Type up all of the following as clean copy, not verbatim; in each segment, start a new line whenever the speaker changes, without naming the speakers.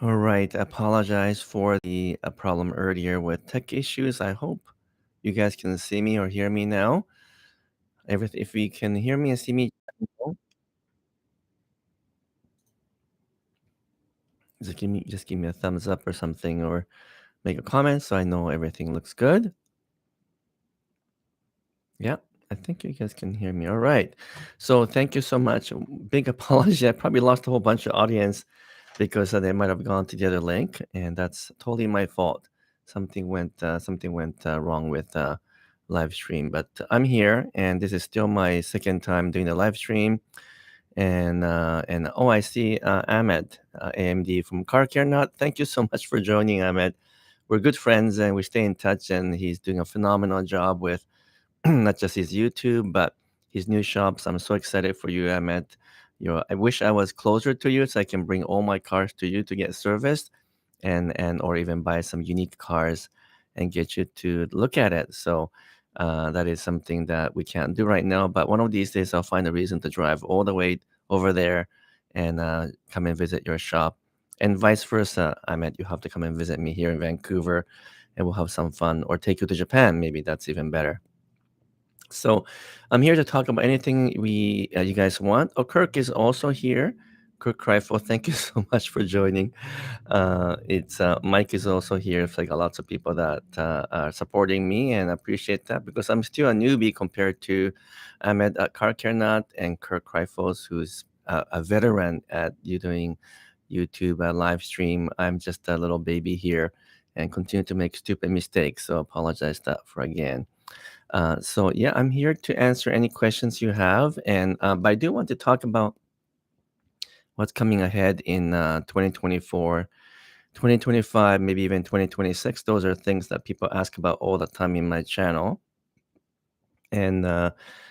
All right. Apologize for the problem earlier with tech issues. I hope you guys can see me or hear me now. Everything, if you can hear me and see me, let me know. Just give me a thumbs up or something, or make a comment so I know everything looks good. Yeah, I think you guys can hear me. All right. So thank you so much. Big apology. I probably lost a whole bunch of audience because they might have gone to the other link, and that's totally my fault. Something went wrong with live stream, but I'm here, and this is still my second time doing the live stream. And oh, I see Ahmed, AMD from Car Care Nut. Thank you so much for joining, Ahmed. We're good friends, and we stay in touch. And he's doing a phenomenal job with not just his YouTube, but his new shops. I'm so excited for you, Ahmed. I wish I was closer to you so I can bring all my cars to you to get serviced and or even buy some unique cars and get you to look at it. So that is something that we can't do right now. But one of these days, I'll find a reason to drive all the way over there and come and visit your shop. And vice versa. I meant you have to come and visit me here in Vancouver and we'll have some fun or take you to Japan. Maybe that's even better. So I'm here to talk about anything you guys want. Oh, Kirk is also here. Kirk Kreifel, thank you so much for joining. It's Mike is also here. It's like lots of people that are supporting me, and I appreciate that because I'm still a newbie compared to Ahmed at Car Care Nut and Kirk Kreifel, who's a veteran at you doing YouTube live stream. I'm just a little baby here and continue to make stupid mistakes. So apologize that for again. So yeah, I'm here to answer any questions you have, and but I do want to talk about what's coming ahead in 2024, 2025, maybe even 2026. Those are things that people ask about all the time in my channel, and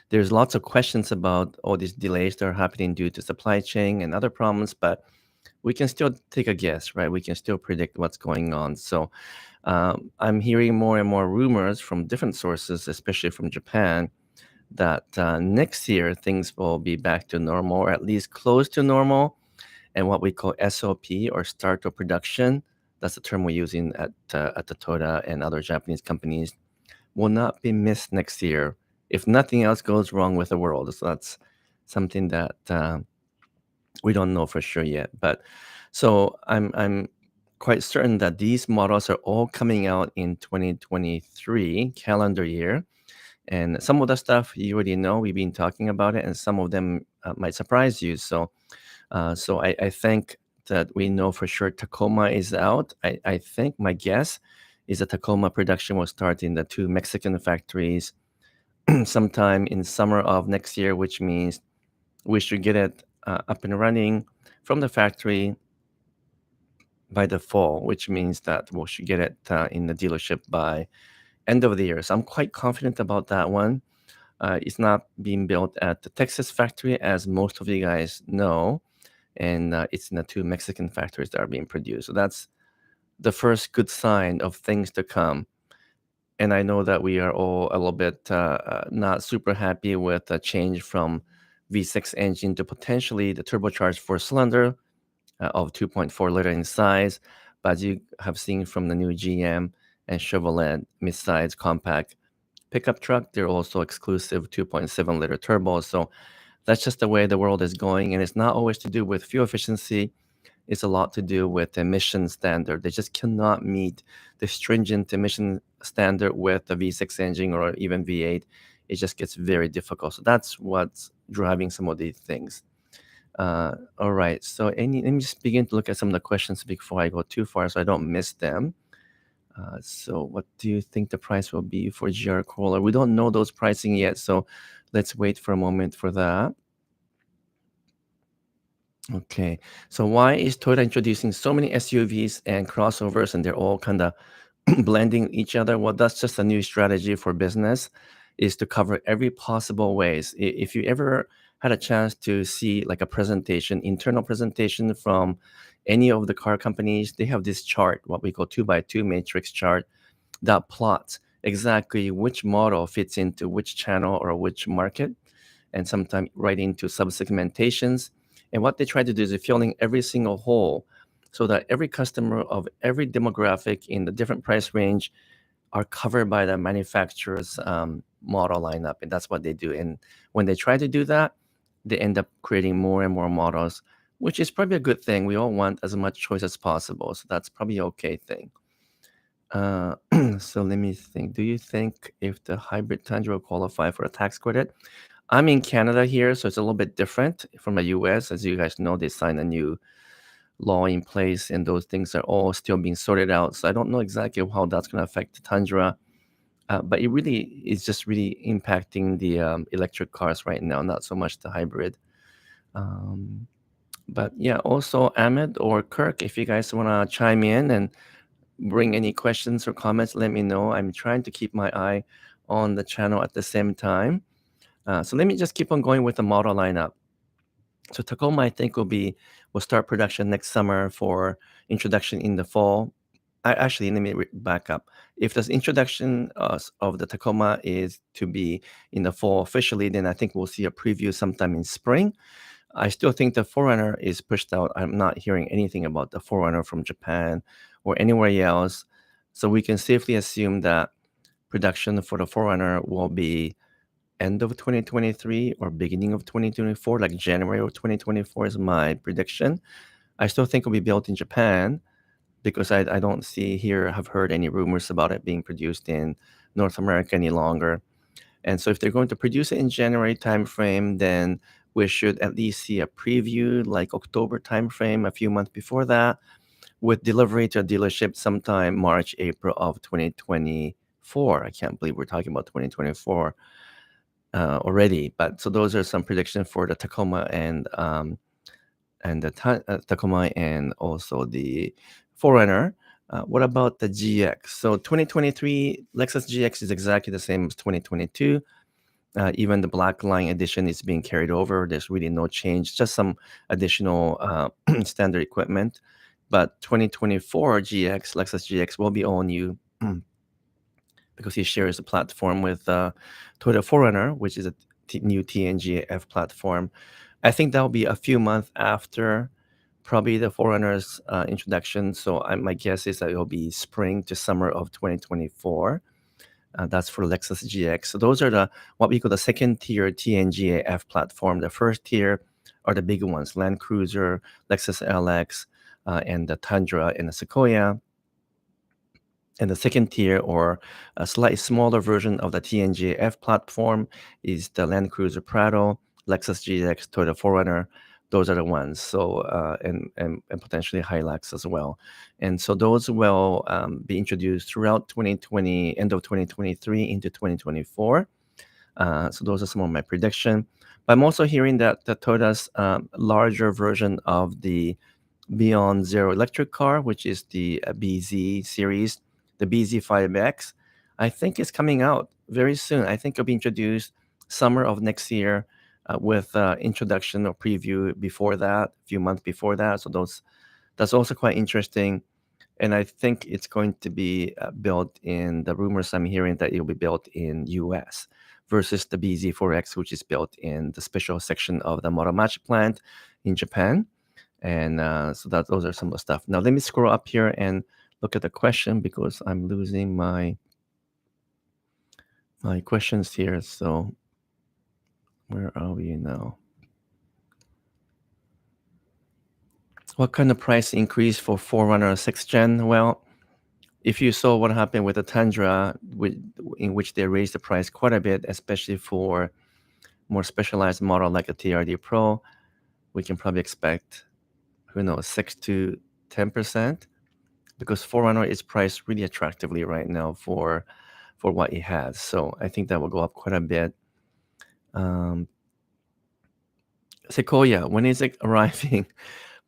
there's lots of questions about all these delays that are happening due to supply chain and other problems, but we can still take a guess, right? We can still predict what's going on. So I'm hearing more and more rumors from different sources, especially from Japan, that next year things will be back to normal or at least close to normal. And what we call SOP or start of production, that's the term we're using at the Toyota and other Japanese companies, will not be missed next year if nothing else goes wrong with the world. So that's something that we don't know for sure yet. But so I'm quite certain that these models are all coming out in 2023 calendar year. And some of the stuff you already know, we've been talking about it, and some of them might surprise you. So I think that we know for sure Tacoma is out. I think my guess is that Tacoma production will start in the two Mexican factories sometime in summer of next year, which means we should get it up and running from the factory by the fall, which means that we should get it in the dealership by end of the year. So I'm quite confident about that one. It's not being built at the Texas factory, as most of you guys know, and it's in the two Mexican factories that are being produced. So that's the first good sign of things to come. And I know that we are all a little bit not super happy with the change from V6 engine to potentially the turbocharged four-cylinder of 2.4 liter in size. But as you have seen from the new GM and Chevrolet mid-size compact pickup truck, they're also exclusive 2.7 liter turbos. So that's just the way the world is going. And it's not always to do with fuel efficiency. It's a lot to do with emission standard. They just cannot meet the stringent emission standard with the V6 engine or even V8. It just gets very difficult. So that's what's driving some of these things. All right. So let me just begin to look at some of the questions before I go too far so I don't miss them. So what do you think the price will be for GR Corolla? We don't know those pricing yet, so let's wait for a moment for that. Okay, so why is Toyota introducing so many SUVs and crossovers and they're all kind of blending each other? Well, that's just a new strategy for business, is to cover every possible ways. If you ever had a chance to see like a presentation, internal presentation from any of the car companies, they have this chart, what we call 2x2 matrix chart, that plots exactly which model fits into which channel or which market, and sometimes right into sub-segmentations. And what they try to do is fill in every single hole so that every customer of every demographic in the different price range are covered by the manufacturer's model lineup, and that's what they do. And when they try to do that, they end up creating more and more models, which is probably a good thing. We all want as much choice as possible, so that's probably an okay thing. Uh, so let me think. Do you think if the hybrid Tundra will qualify for a tax credit? I'm in Canada here, so it's a little bit different from the US. As you guys know, they signed a new law in place, and those things are all still being sorted out. So I don't know exactly how that's going to affect the Tundra, but it really is just really impacting the electric cars right now, not so much the hybrid. Um, but yeah, also Ahmed or Kirk, if you guys want to chime in and bring any questions or comments, let me know. I'm trying to keep my eye on the channel at the same time. So let me just keep on going with the model lineup. So Tacoma, I think, will start production next summer for introduction in the fall. Actually, let me back up. If the introduction of the Tacoma is to be in the fall officially, then I think we'll see a preview sometime in spring. I still think the Forerunner is pushed out. I'm not hearing anything about the Forerunner from Japan or anywhere else. So we can safely assume that production for the Forerunner will be end of 2023 or beginning of 2024, like January of 2024 is my prediction. I still think it'll be built in Japan because I don't have heard any rumors about it being produced in North America any longer. And so if they're going to produce it in January timeframe, then we should at least see a preview like October timeframe, a few months before that, with delivery to a dealership sometime March, April of 2024. I can't believe we're talking about 2024 already. But so those are some predictions for the Tacoma and the Tacoma and also the Forerunner. What about the GX? So 2023 Lexus GX is exactly the same as 2022. Even the Black Line edition is being carried over. There's really no change, just some additional standard equipment. But 2024 GX, Lexus GX, will be all new because he shares a platform with Toyota Forerunner, which is a new TNGA-F platform. I think that will be a few months after probably the Forerunner's introduction. So my guess is that it will be spring to summer of 2024. That's for Lexus GX. So those are what we call the second tier TNGA-F platform. The first tier are the big ones: Land Cruiser, Lexus LX, and the Tundra and the Sequoia. And the second tier, or a slightly smaller version of the TNGA-F platform, is the Land Cruiser Prado, Lexus GX, Toyota Forerunner. Those are the ones. So and potentially Hilux as well. And so those will be introduced throughout 2020, end of 2023 into 2024. So those are some of my prediction. But I'm also hearing that the Toyota's larger version of the Beyond Zero electric car, which is the BZ series, the BZ5X, I think is coming out very soon. I think it'll be introduced summer of next year with introduction or preview before that, a few months before that. So that's also quite interesting. And I think it's going to be built in, the rumors I'm hearing that it'll be built in US versus the BZ4X, which is built in the special section of the Moromachi plant in Japan. And so those are some of the stuff. Now let me scroll up here and look at the question because I'm losing my questions here. So where are we now? What kind of price increase for Forerunner 6th Gen? Well, if you saw what happened with the Tundra, in which they raised the price quite a bit, especially for more specialized model like a TRD Pro, we can probably expect, who knows, 6 to 10%, because Forerunner is priced really attractively right now for what it has. So I think that will go up quite a bit. Sequoia, when is it arriving?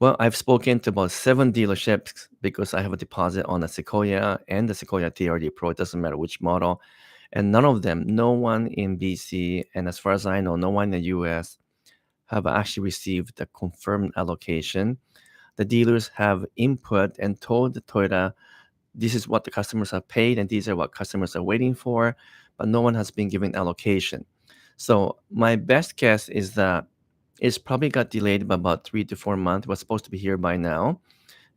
Well, I've spoken to about 7 dealerships because I have a deposit on the Sequoia and the Sequoia TRD Pro. It doesn't matter which model. And none of them, no one in BC, and as far as I know, no one in the US have actually received the confirmed allocation. The dealers have input and told the Toyota, this is what the customers have paid and these are what customers are waiting for, but no one has been given allocation. So my best guess is that it's probably got delayed by about 3 to 4 months. It was supposed to be here by now.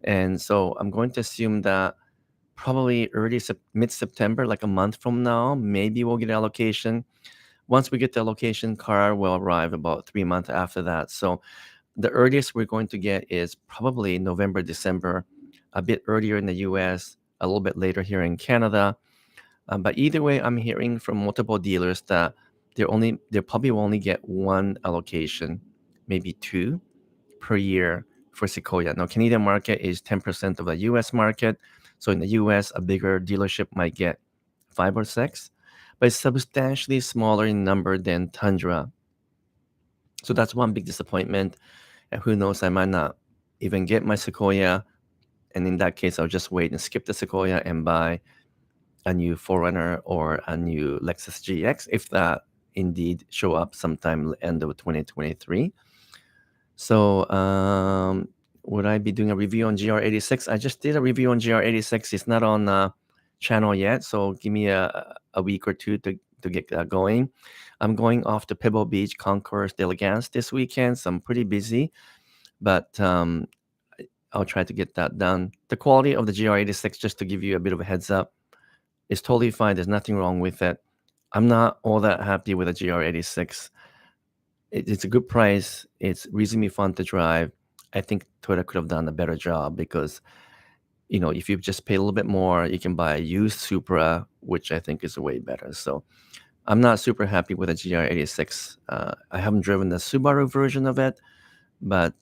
And so I'm going to assume that probably mid-September, like a month from now, maybe we'll get allocation. Once we get the allocation, car will arrive about 3 months after that. So the earliest we're going to get is probably November, December, a bit earlier in the US, a little bit later here in Canada. But either way, I'm hearing from multiple dealers that they probably will only get one allocation, maybe two per year for Sequoia. Now, Canadian market is 10% of the US market. So in the US, a bigger dealership might get five or six, but it's substantially smaller in number than Tundra. So that's one big disappointment. And who knows, I might not even get my Sequoia. And in that case, I'll just wait and skip the Sequoia and buy a new 4Runner or a new Lexus GX, if that indeed show up sometime end of 2023. So would I be doing a review on GR86? I just did a review on GR86. It's not on the channel yet, so give me a week or two to get that going. I'm going off to Pebble Beach Concours d'Elegance this weekend, so I'm pretty busy, but I'll try to get that done. The quality of the GR86, just to give you a bit of a heads up, is totally fine. There's nothing wrong with it. I'm not all that happy with the GR86. It's a good price. It's reasonably fun to drive. I think Toyota could have done a better job because, if you just pay a little bit more, you can buy a used Supra, which I think is way better. So I'm not super happy with the GR86. I haven't driven the Subaru version of it, but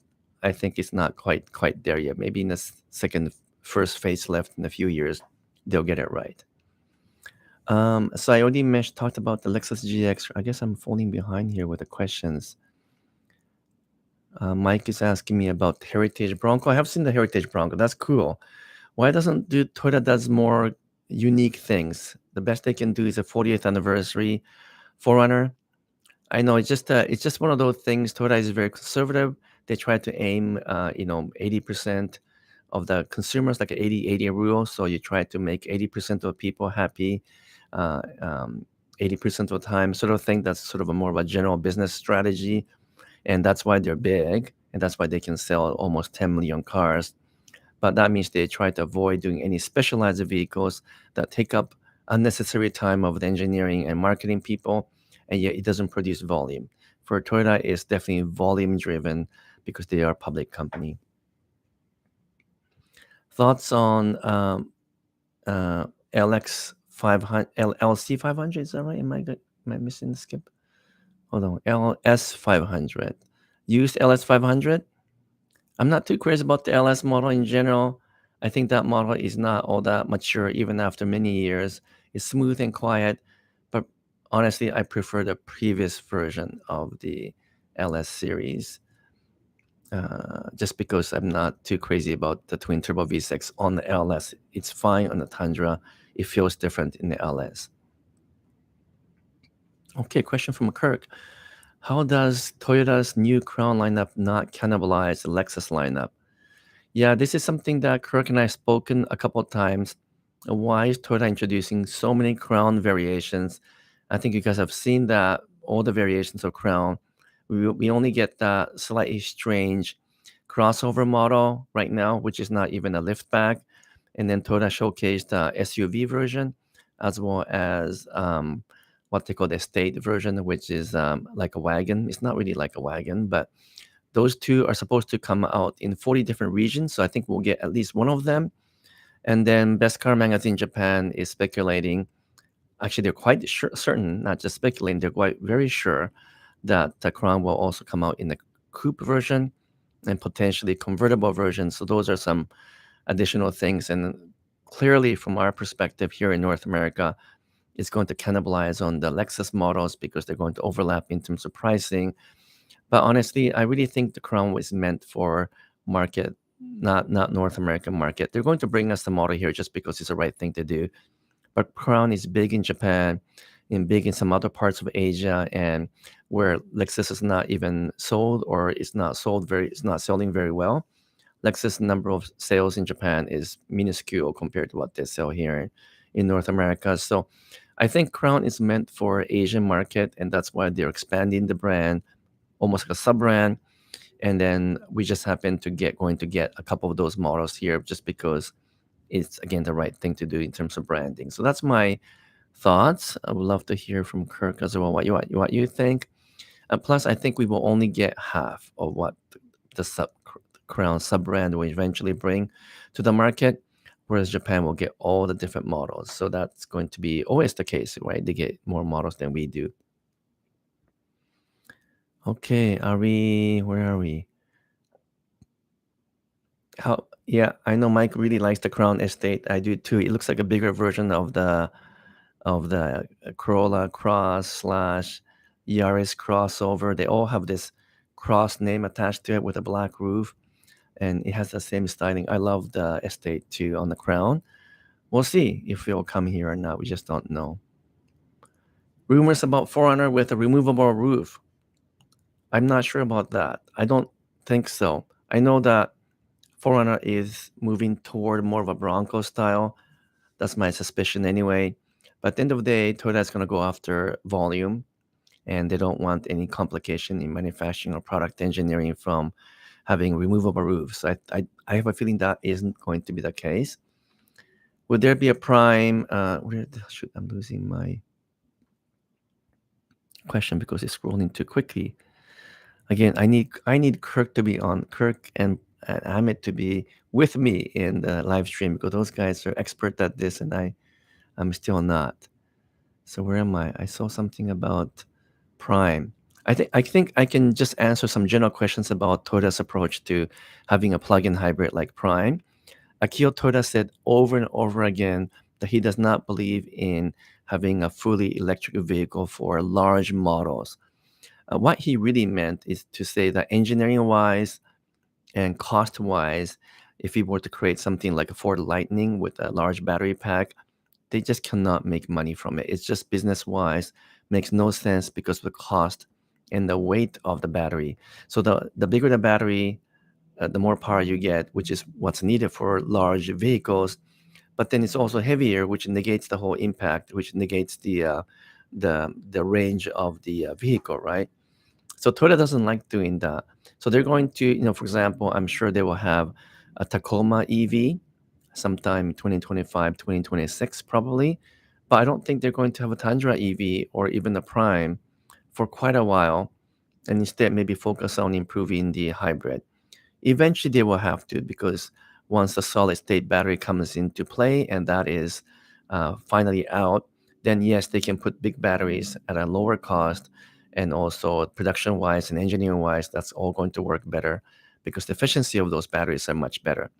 I think it's not quite there yet. Maybe in the first facelift in a few years, they'll get it right. So I already talked about the Lexus GX. I guess I'm falling behind here with the questions. Mike is asking me about the Heritage Bronco. I have seen the Heritage Bronco. That's cool. Why doesn't Toyota does more unique things? The best they can do is a 40th anniversary 4Runner. I know it's just one of those things. Toyota is very conservative. They try to aim, 80% of the consumers, like an 80-80 rule. So you try to make 80% of people happy, 80% of the time, sort of thing. That's sort of a more of a general business strategy. And that's why they're big. And that's why they can sell almost 10 million cars. But that means they try to avoid doing any specialized vehicles that take up unnecessary time of the engineering and marketing people, and yet it doesn't produce volume. For Toyota, it's definitely volume driven because they are a public company. Thoughts on LX 500, LC 500? Is that right? Am I missing the skip? Hold on, LS 500. Used LS 500. I'm not too crazy about the LS model in general. I think that model is not all that mature even after many years. It's smooth and quiet, but honestly, I prefer the previous version of the LS series. Just because I'm not too crazy about the twin turbo V6 on the LS. It's fine on the Tundra. It feels different in the LS. Okay, question from Kirk. How does Toyota's new Crown lineup not cannibalize the Lexus lineup? Yeah, this is something that Kirk and I have spoken a couple of times. Why is Toyota introducing so many Crown variations? I think you guys have seen that all the variations of Crown. We only get that slightly strange crossover model right now, which is not even a liftback. And then Toyota showcased the SUV version, as well as what they call the estate version, which is like a wagon. It's not really like a wagon, but those two are supposed to come out in 40 different regions. So I think we'll get at least one of them. And then Best Car Magazine Japan is speculating. Actually, they're quite certain, not just speculating, they're quite very sure that the Crown will also come out in the coupe version and potentially convertible version. So those are some additional things. And clearly, from our perspective here in North America, it's going to cannibalize on the Lexus models because they're going to overlap in terms of pricing. But honestly, I really think the Crown was meant for market, not North American market. They're going to bring us the model here just because it's the right thing to do. But Crown is big in Japan and big in some other parts of Asia, and where Lexus is not even sold or it's not selling very well. Lexus number of sales in Japan is minuscule compared to what they sell here in North America. So I think Crown is meant for Asian market, and that's why they're expanding the brand, almost like a sub-brand. And then we just happen to going to get a couple of those models here just because it's, again, the right thing to do in terms of branding. So that's my thoughts. I would love to hear from Kirk as well what you think. Plus, I think we will only get half of what the Crown sub brand will eventually bring to the market, whereas Japan will get all the different models. So that's going to be always the case, right? They get more models than we do. Okay, where are we? Yeah, I know Mike really likes the Crown Estate. I do too. It looks like a bigger version of the Corolla Cross slash Yaris crossover. They all have this cross name attached to it with a black roof, and it has the same styling. I love the Estate too on the Crown. We'll see if it will come here or not. We just don't know. Rumors about 4Runner with a removable roof. I'm not sure about that. I don't think so. I know that 4Runner is moving toward more of a Bronco style. That's my suspicion anyway. But at the end of the day, Toyota is going to go after volume, and they don't want any complication in manufacturing or product engineering from having removable roofs. I have a feeling that isn't going to be the case. Would there be a prime? Shoot, I'm losing my question because it's scrolling too quickly. Again, I need Kirk and Amit to be with me in the live stream because those guys are expert at this, and I'm still not. So where am I? I saw something about Prime. I think I can just answer some general questions about Toyota's approach to having a plug-in hybrid like Prime. Akio Toyoda said over and over again that he does not believe in having a fully electric vehicle for large models. What he really meant is to say that engineering-wise and cost-wise, if he were to create something like a Ford Lightning with a large battery pack, they just cannot make money from it. It's just business-wise makes no sense because of the cost and the weight of the battery. So the bigger the battery, the more power you get, which is what's needed for large vehicles. But then it's also heavier, which negates the whole impact, which negates the range of the vehicle, right? So Toyota doesn't like doing that. So they're going to, for example, I'm sure they will have a Tacoma EV sometime 2025, 2026 probably. But I don't think they're going to have a Tundra EV or even a Prime for quite a while, and instead maybe focus on improving the hybrid. Eventually they will have to, because once the solid state battery comes into play and that is finally out, then yes, they can put big batteries at a lower cost, and also production wise and engineering wise, that's all going to work better because the efficiency of those batteries are much better.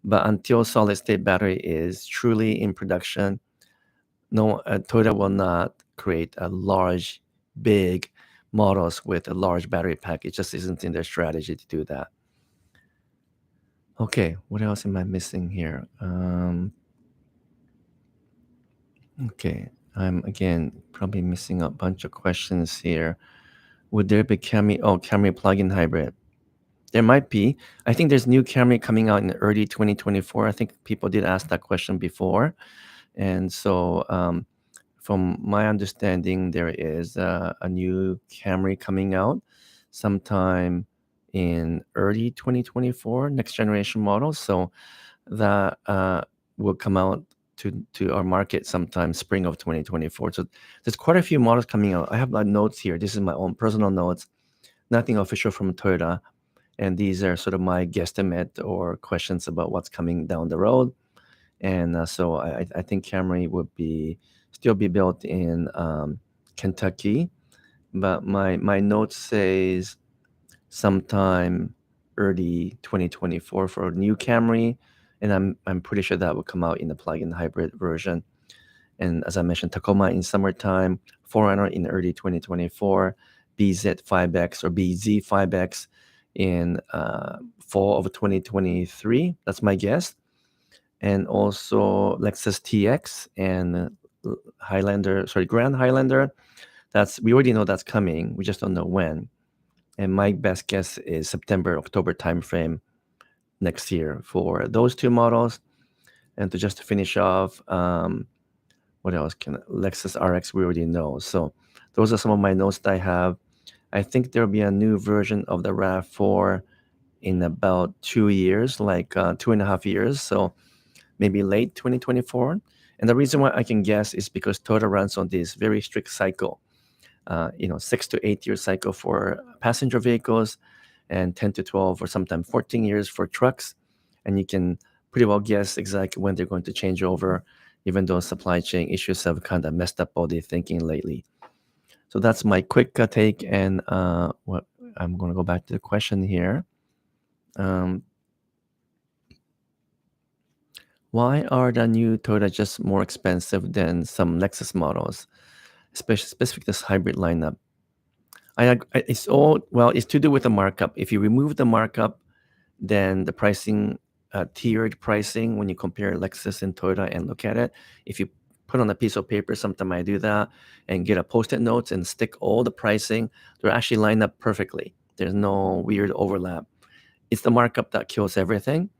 But until solid state battery is truly in production, no, Toyota will not create a large, big models with a large battery pack. It just isn't in their strategy to do that. Okay, what else am I missing here? Okay, I'm again probably missing a bunch of questions here. Would there be Camry plug-in hybrid? There might be. I think there's new Camry coming out in early 2024. I think people did ask that question before. And so, from my understanding, there is a new Camry coming out sometime in early 2024, next generation model. So that will come out to our market sometime spring of 2024. So there's quite a few models coming out. I have my notes here. This is my own personal notes, nothing official from Toyota. And these are sort of my guesstimate or questions about what's coming down the road. And so I think Camry would still be built in Kentucky, but my note says sometime early 2024 for a new Camry, and I'm pretty sure that will come out in the plug-in hybrid version. And as I mentioned, Tacoma in summertime, 4Runner in early 2024, BZ5X or BZ5X in fall of 2023. That's my guess. And also Lexus TX and Grand Highlander. We already know that's coming. We just don't know when. And my best guess is September, October timeframe next year for those two models. And to finish off, what else Lexus RX we already know. So those are some of my notes that I have. I think there'll be a new version of the RAV4 in about 2 years, like 2.5 years. So maybe late 2024. And the reason why I can guess is because Toyota runs on this very strict cycle, 6 to 8 year cycle for passenger vehicles and 10 to 12 or sometimes 14 years for trucks. And you can pretty well guess exactly when they're going to change over, even though supply chain issues have kind of messed up all the thinking lately. So that's my quick take. And what I'm going to go back to the question here. Um, why are the new Toyota just more expensive than some Lexus models, especially specific this hybrid lineup? It's all well. It's to do with the markup. If you remove the markup, then the pricing, tiered pricing, when you compare Lexus and Toyota and look at it, if you put on a piece of paper, sometime I do that, and get a post-it notes and stick all the pricing, they're actually lined up perfectly. There's no weird overlap. It's the markup that kills everything.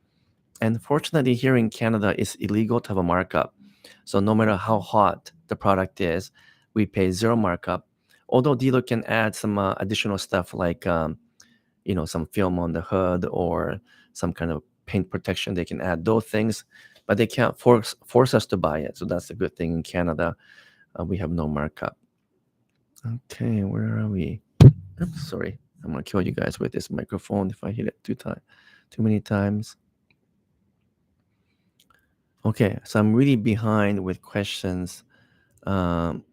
And fortunately, here in Canada, it's illegal to have a markup. So no matter how hot the product is, we pay zero markup. Although dealer can add some additional stuff like some film on the hood or some kind of paint protection, they can add those things, but they can't force us to buy it. So that's a good thing in Canada. We have no markup. Okay, where are we? Oops, sorry, I'm gonna kill you guys with this microphone if I hit it too many times. Okay, so I'm really behind with questions. Um,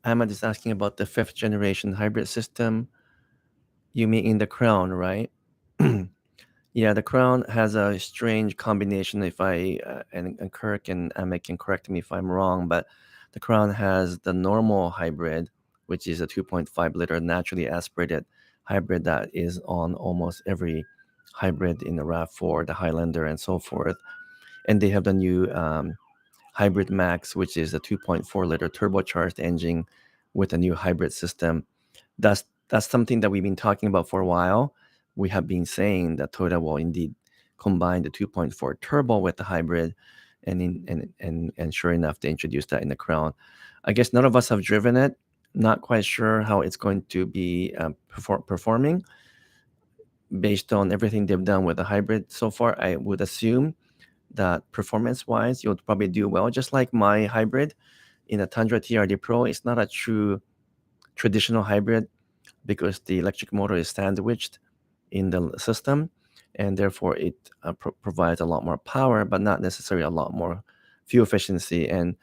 Ahmad is asking about the 5th generation hybrid system. You mean in the Crown, right? Yeah, the Crown has a strange combination. If and Kirk and Ahmed can correct me if I'm wrong, but the Crown has the normal hybrid, which is a 2.5 liter naturally aspirated hybrid that is on almost every hybrid in the RAV4, the Highlander, and so forth. And they have the new Hybrid Max, which is a 2.4 liter turbocharged engine with a new hybrid system. That's something that we've been talking about for a while. We have been saying that Toyota will indeed combine the 2.4 turbo with the hybrid, and sure enough, they introduced that in the Crown. I guess none of us have driven it. Not quite sure how it's going to be performing based on everything they've done with the hybrid so far. I would assume that performance-wise, you'll probably do well. Just like my hybrid in a Tundra TRD Pro, it's not a true traditional hybrid because the electric motor is sandwiched in the system, and therefore it provides a lot more power, but not necessarily a lot more fuel efficiency. And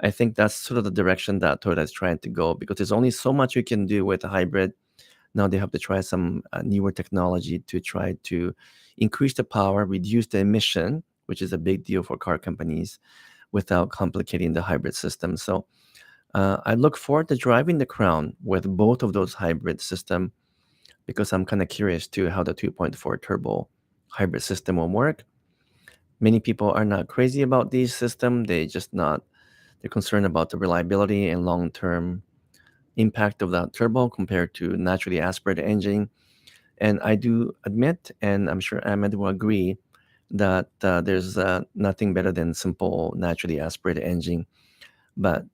I think that's sort of the direction that Toyota is trying to go, because there's only so much you can do with a hybrid. Now they have to try some newer technology to try to increase the power, reduce the emission, which is a big deal for car companies, without complicating the hybrid system. So I look forward to driving the Crown with both of those hybrid system, because I'm kind of curious too how the 2.4 turbo hybrid system will work. Many people are not crazy about these system. They're concerned about the reliability and long-term impact of that turbo compared to naturally aspirated engine. And I do admit, and I'm sure Ahmed will agree, that there's nothing better than simple naturally aspirated engine. But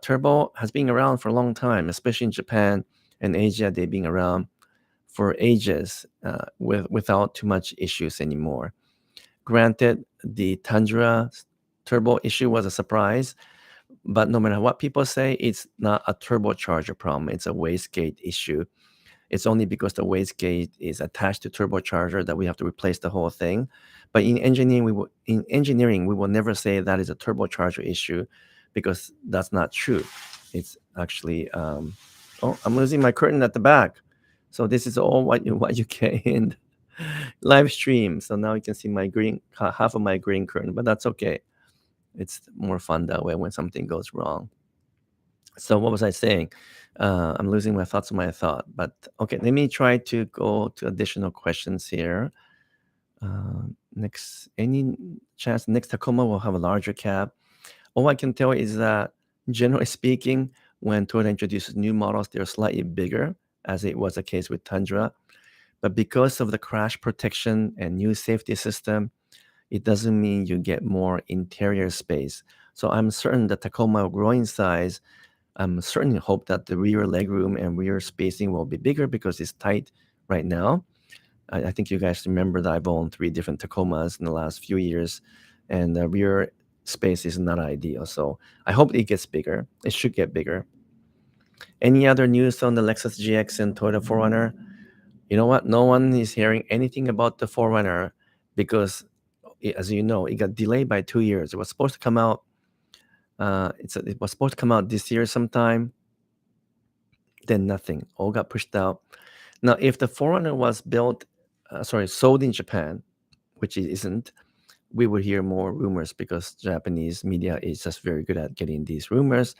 turbo has been around for a long time, especially in Japan and Asia. They've been around for ages without too much issues anymore. Granted, the Tundra turbo issue was a surprise, but no matter what people say, it's not a turbocharger problem. It's a wastegate issue. It's only because the wastegate is attached to turbocharger that we have to replace the whole thing. But in engineering, we will never say that is a turbocharger issue, because that's not true. It's actually oh, I'm losing my curtain at the back. So this is all what you get in live stream. So now you can see my half of my green curtain, but that's okay. It's more fun that way when something goes wrong. So what was I saying? I'm losing my thoughts on my thought, but okay, let me try to go to additional questions here. Any chance next Tacoma will have a larger cab? All I can tell is that, generally speaking, when Toyota introduces new models, they're slightly bigger, as it was the case with Tundra. But because of the crash protection and new safety system, it doesn't mean you get more interior space. So I'm certain the Tacoma will grow in size, I'm certainly hope that the rear legroom and rear spacing will be bigger because it's tight right now. I think you guys remember that I've owned 3 different Tacomas in the last few years, and the rear space is not ideal. So I hope it gets bigger. It should get bigger. Any other news on the Lexus GX and Toyota 4Runner? You know what? No one is hearing anything about the 4Runner because, as you know, it got delayed by 2 years. It was supposed to come out. It was supposed to come out this year sometime. Then nothing. All got pushed out. Now, if the 4Runner was sold in Japan, which it isn't, we would hear more rumors because Japanese media is just very good at getting these rumors.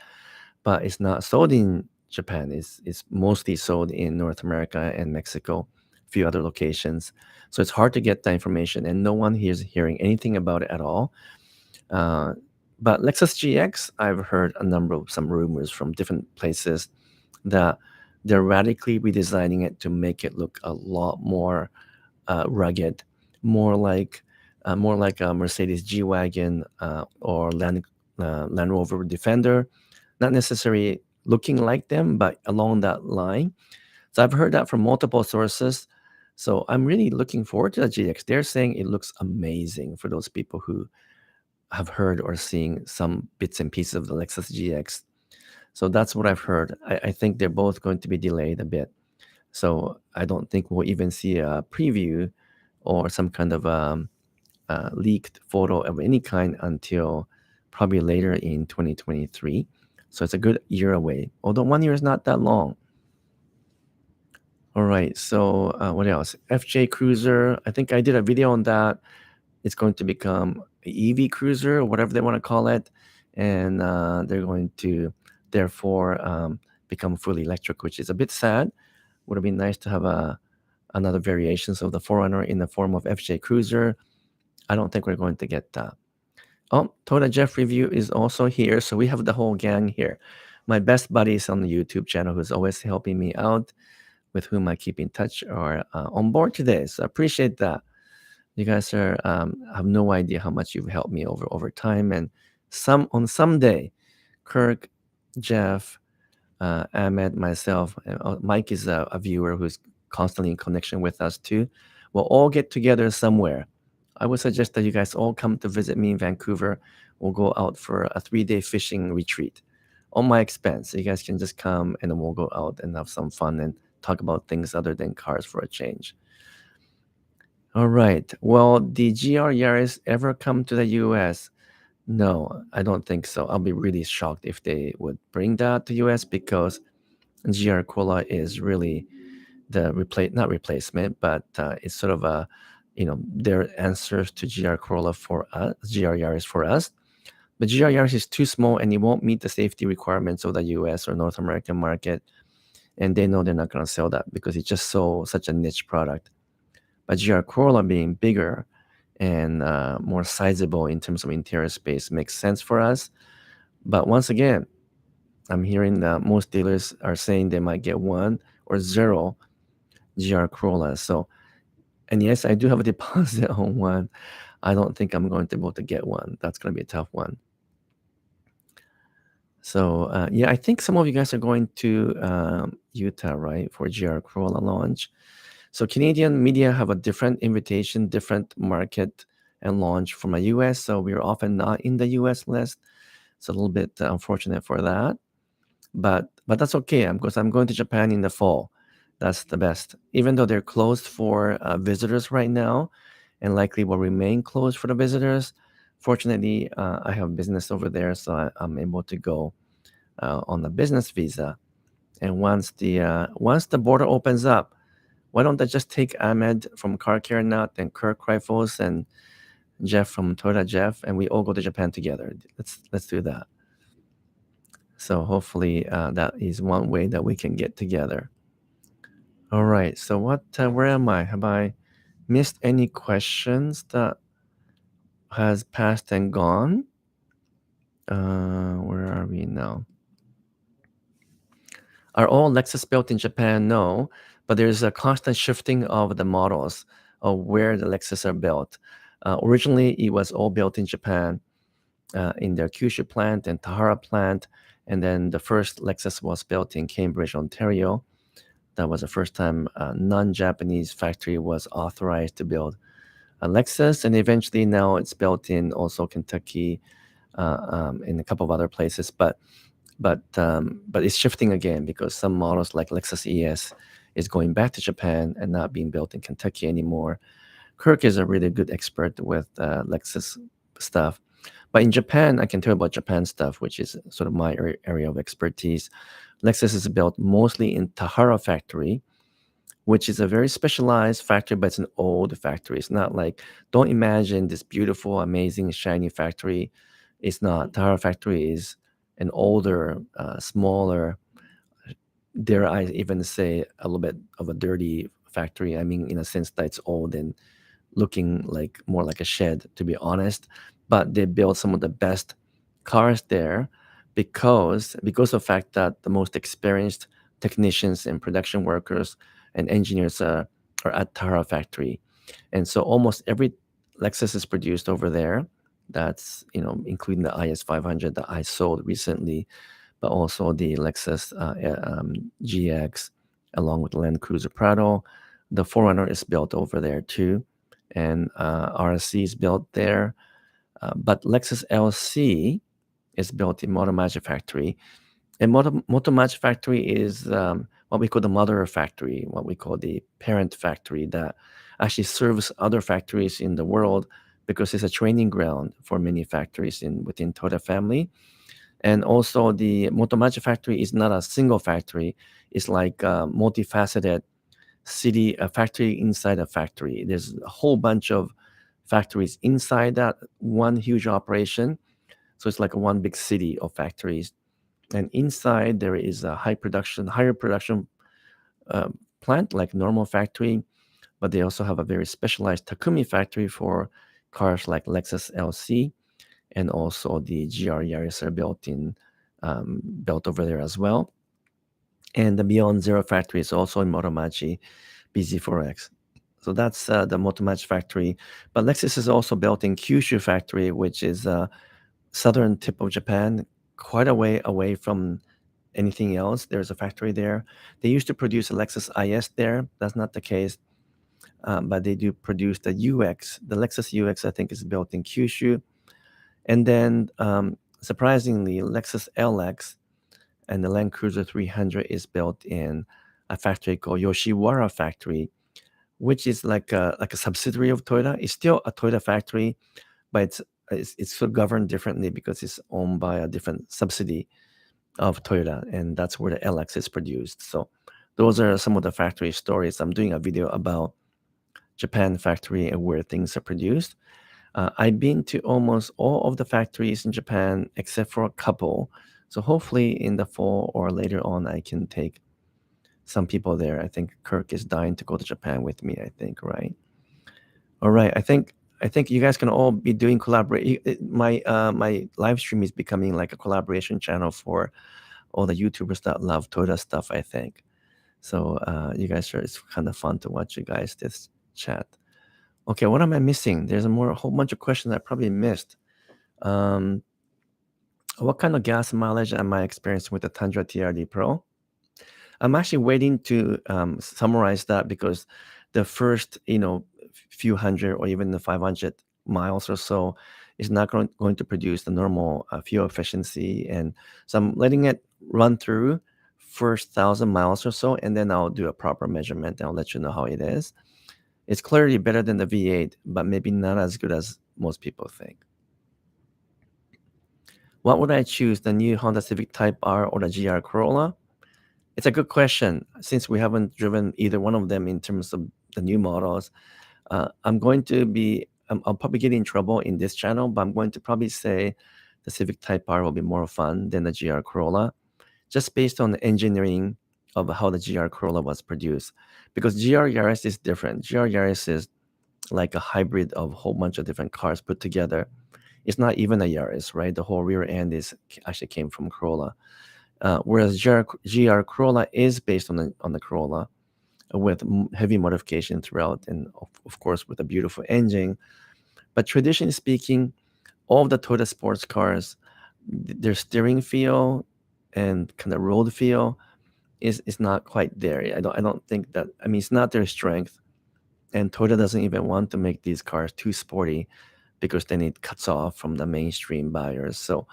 But it's not sold in Japan. It's mostly sold in North America and Mexico, a few other locations. So it's hard to get the information, and no one here is hearing anything about it at all. But Lexus GX, I've heard some rumors from different places that they're radically redesigning it to make it look a lot more rugged, more like a Mercedes G-Wagon or Land Rover Defender. Not necessarily looking like them, but along that line. So I've heard that from multiple sources. So I'm really looking forward to the GX. They're saying it looks amazing for those people who have heard or seen some bits and pieces of the Lexus GX. So that's what I've heard. I think they're both going to be delayed a bit. So I don't think we'll even see a preview or some kind of leaked photo of any kind until probably later in 2023. So it's a good year away, although 1 year is not that long. All right, so what else? FJ Cruiser, I think I did a video on that. It's going to become EV Cruiser or whatever they want to call it. And they're going to therefore become fully electric, which is a bit sad. Would have been nice to have another variations of the 4Runner in the form of FJ Cruiser. I don't think we're going to get that. Oh, Toda Jeff review is also here. So we have the whole gang here. My best buddies on the YouTube channel who's always helping me out, with whom I keep in touch, are on board today. So I appreciate that. You guys are have no idea how much you've helped me over time. And some day, Kirk, Jeff, Ahmed, myself, Mike is a viewer who's constantly in connection with us too. We'll all get together somewhere. I would suggest that you guys all come to visit me in Vancouver. We'll go out for a 3-day fishing retreat on my expense. So you guys can just come and then we'll go out and have some fun and talk about things other than cars for a change. All right. Well, the GR Yaris ever come to the US? No, I don't think so. I'll be really shocked if they would bring that to US because GR Corolla is really the not replacement, but it's sort of a, their answers to GR Corolla for us, GR Yaris for us. But GR Yaris is too small and it won't meet the safety requirements of the US or North American market. And they know they're not going to sell that because it's just such a niche product. But GR Corolla being bigger and more sizable in terms of interior space makes sense for us. But once again, I'm hearing that most dealers are saying they might get 1 or 0 GR Corolla. So, and yes, I do have a deposit on one. I don't think I'm going to be able to get one. That's going to be a tough one. So, yeah, I think some of you guys are going to Utah, right, for GR Corolla launch. So Canadian media have a different invitation, different market and launch from the US. So we're often not in the US list. It's a little bit unfortunate for that. But that's okay because I'm going to Japan in the fall. That's the best. Even though they're closed for visitors right now and likely will remain closed for the visitors, fortunately, I have business over there. So I'm able to go on the business visa. And once the border opens up, why don't I just take Ahmed from Car Care Nut and Kirk Rifles and Jeff from Toyota Jeff, and we all go to Japan together. Let's do that. So hopefully that is one way that we can get together. All right. So where am I? Have I missed any questions that has passed and gone? Where are we now? Are all Lexus built in Japan? No, but there's a constant shifting of the models of where the Lexus are built. Originally, it was all built in Japan, in their Kyushu plant and Tahara plant, And then the first Lexus was built in Cambridge, Ontario. That was the first time a non-Japanese factory was authorized to build a Lexus, and eventually now it's built in also Kentucky, in a couple of other places. But it's shifting again because some models like Lexus ES is going back to Japan and not being built in Kentucky anymore. Kirk is a really good expert with Lexus stuff. But in Japan, I can tell you about Japan stuff, which is sort of my area of expertise. Lexus is built mostly in Tahara factory, which is a very specialized factory, but it's an old factory. It's not like, don't imagine this beautiful, amazing, shiny factory. It's not. Tahara factory is an older, smaller, dare I even say, a little bit of a dirty factory. I mean, in a sense that it's old and looking like more like a shed, to be honest. But they build some of the best cars there because of the fact that the most experienced technicians and production workers and engineers are at Tara factory. And so almost every Lexus is produced over there. That's, including the IS 500 that I sold recently, but also the Lexus GX, along with the Land Cruiser Prado. The 4Runner is built over there too, and RSC is built there. But Lexus LC is built in Motomachi factory. And Motomachi factory is what we call the mother factory, what we call the parent factory that actually serves other factories in the world because it's a training ground for many factories within Toyota family. And also the Motomachi factory is not a single factory. It's like a multifaceted a factory inside a factory. There's a whole bunch of factories inside that one huge operation. So it's like one big city of factories. And inside there is a higher production plant, like normal factory, but they also have a very specialized Takumi factory for cars like Lexus LC, and also the GR Yaris are built over there as well. And the Beyond Zero factory is also in Motomachi BZ4X. So that's the Motomachi factory. But Lexus is also built in Kyushu factory, which is southern tip of Japan, quite a way away from anything else. There's a factory there. They used to produce a Lexus IS there. That's not the case. But they do produce the UX. The Lexus UX, I think, is built in Kyushu. And then, surprisingly, Lexus LX and the Land Cruiser 300 is built in a factory called Yoshiwara Factory, which is like a subsidiary of Toyota. It's still a Toyota factory, but it's sort of governed differently because it's owned by a different subsidy of Toyota, and that's where the LX is produced. So those are some of the factory stories. I'm doing a video about Japan factory and where things are produced. I've been to almost all of the factories in Japan except for a couple. So hopefully in the fall or later on, I can take some people there. I think Kirk is dying to go to Japan with me, I think, right? All right. I think you guys can all be doing collaborate. My live stream is becoming like a collaboration channel for all the YouTubers that love Toyota stuff, I think. So you guys it's kind of fun to watch you guys this chat. Okay, what am I missing? There's a whole bunch of questions I probably missed. What kind of gas mileage am I experiencing with the Tundra TRD Pro? I'm actually waiting to summarize that because the first, few hundred or even the 500 miles or so is not going to produce the normal fuel efficiency. And so I'm letting it run through first 1,000 miles or so, and then I'll do a proper measurement and I'll let you know how it is. It's clearly better than the V8, but maybe not as good as most people think. What would I choose, the new Honda Civic Type R or the GR Corolla? It's a good question. Since we haven't driven either one of them in terms of the new models, I'll probably get in trouble in this channel, but I'm going to probably say the Civic Type R will be more fun than the GR Corolla, just based on the engineering of how the GR Corolla was produced. Because GR Yaris is different. GR Yaris is like a hybrid of a whole bunch of different cars put together. It's not even a Yaris, right? The whole rear end actually came from Corolla. Whereas GR Corolla is based on the Corolla with heavy modification throughout, and of course with a beautiful engine. But traditionally speaking, all of the Toyota sports cars, their steering feel and kind of road feel is not quite there. I don't think that. I mean, it's not their strength, and Toyota doesn't even want to make these cars too sporty because then it cuts off from the mainstream buyers. So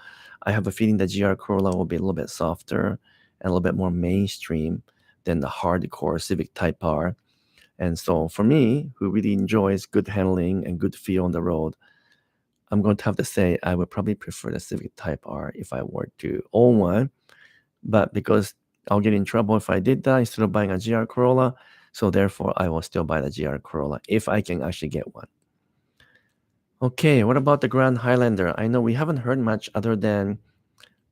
I have a feeling the GR Corolla will be a little bit softer and a little bit more mainstream than the hardcore Civic Type R. And so for me, who really enjoys good handling and good feel on the road, I'm going to have to say I would probably prefer the Civic Type R if I were to own one. But because I'll get in trouble if I did that instead of buying a GR Corolla, so therefore I will still buy the GR Corolla if I can actually get one. Okay, what about the Grand Highlander? I know we haven't heard much other than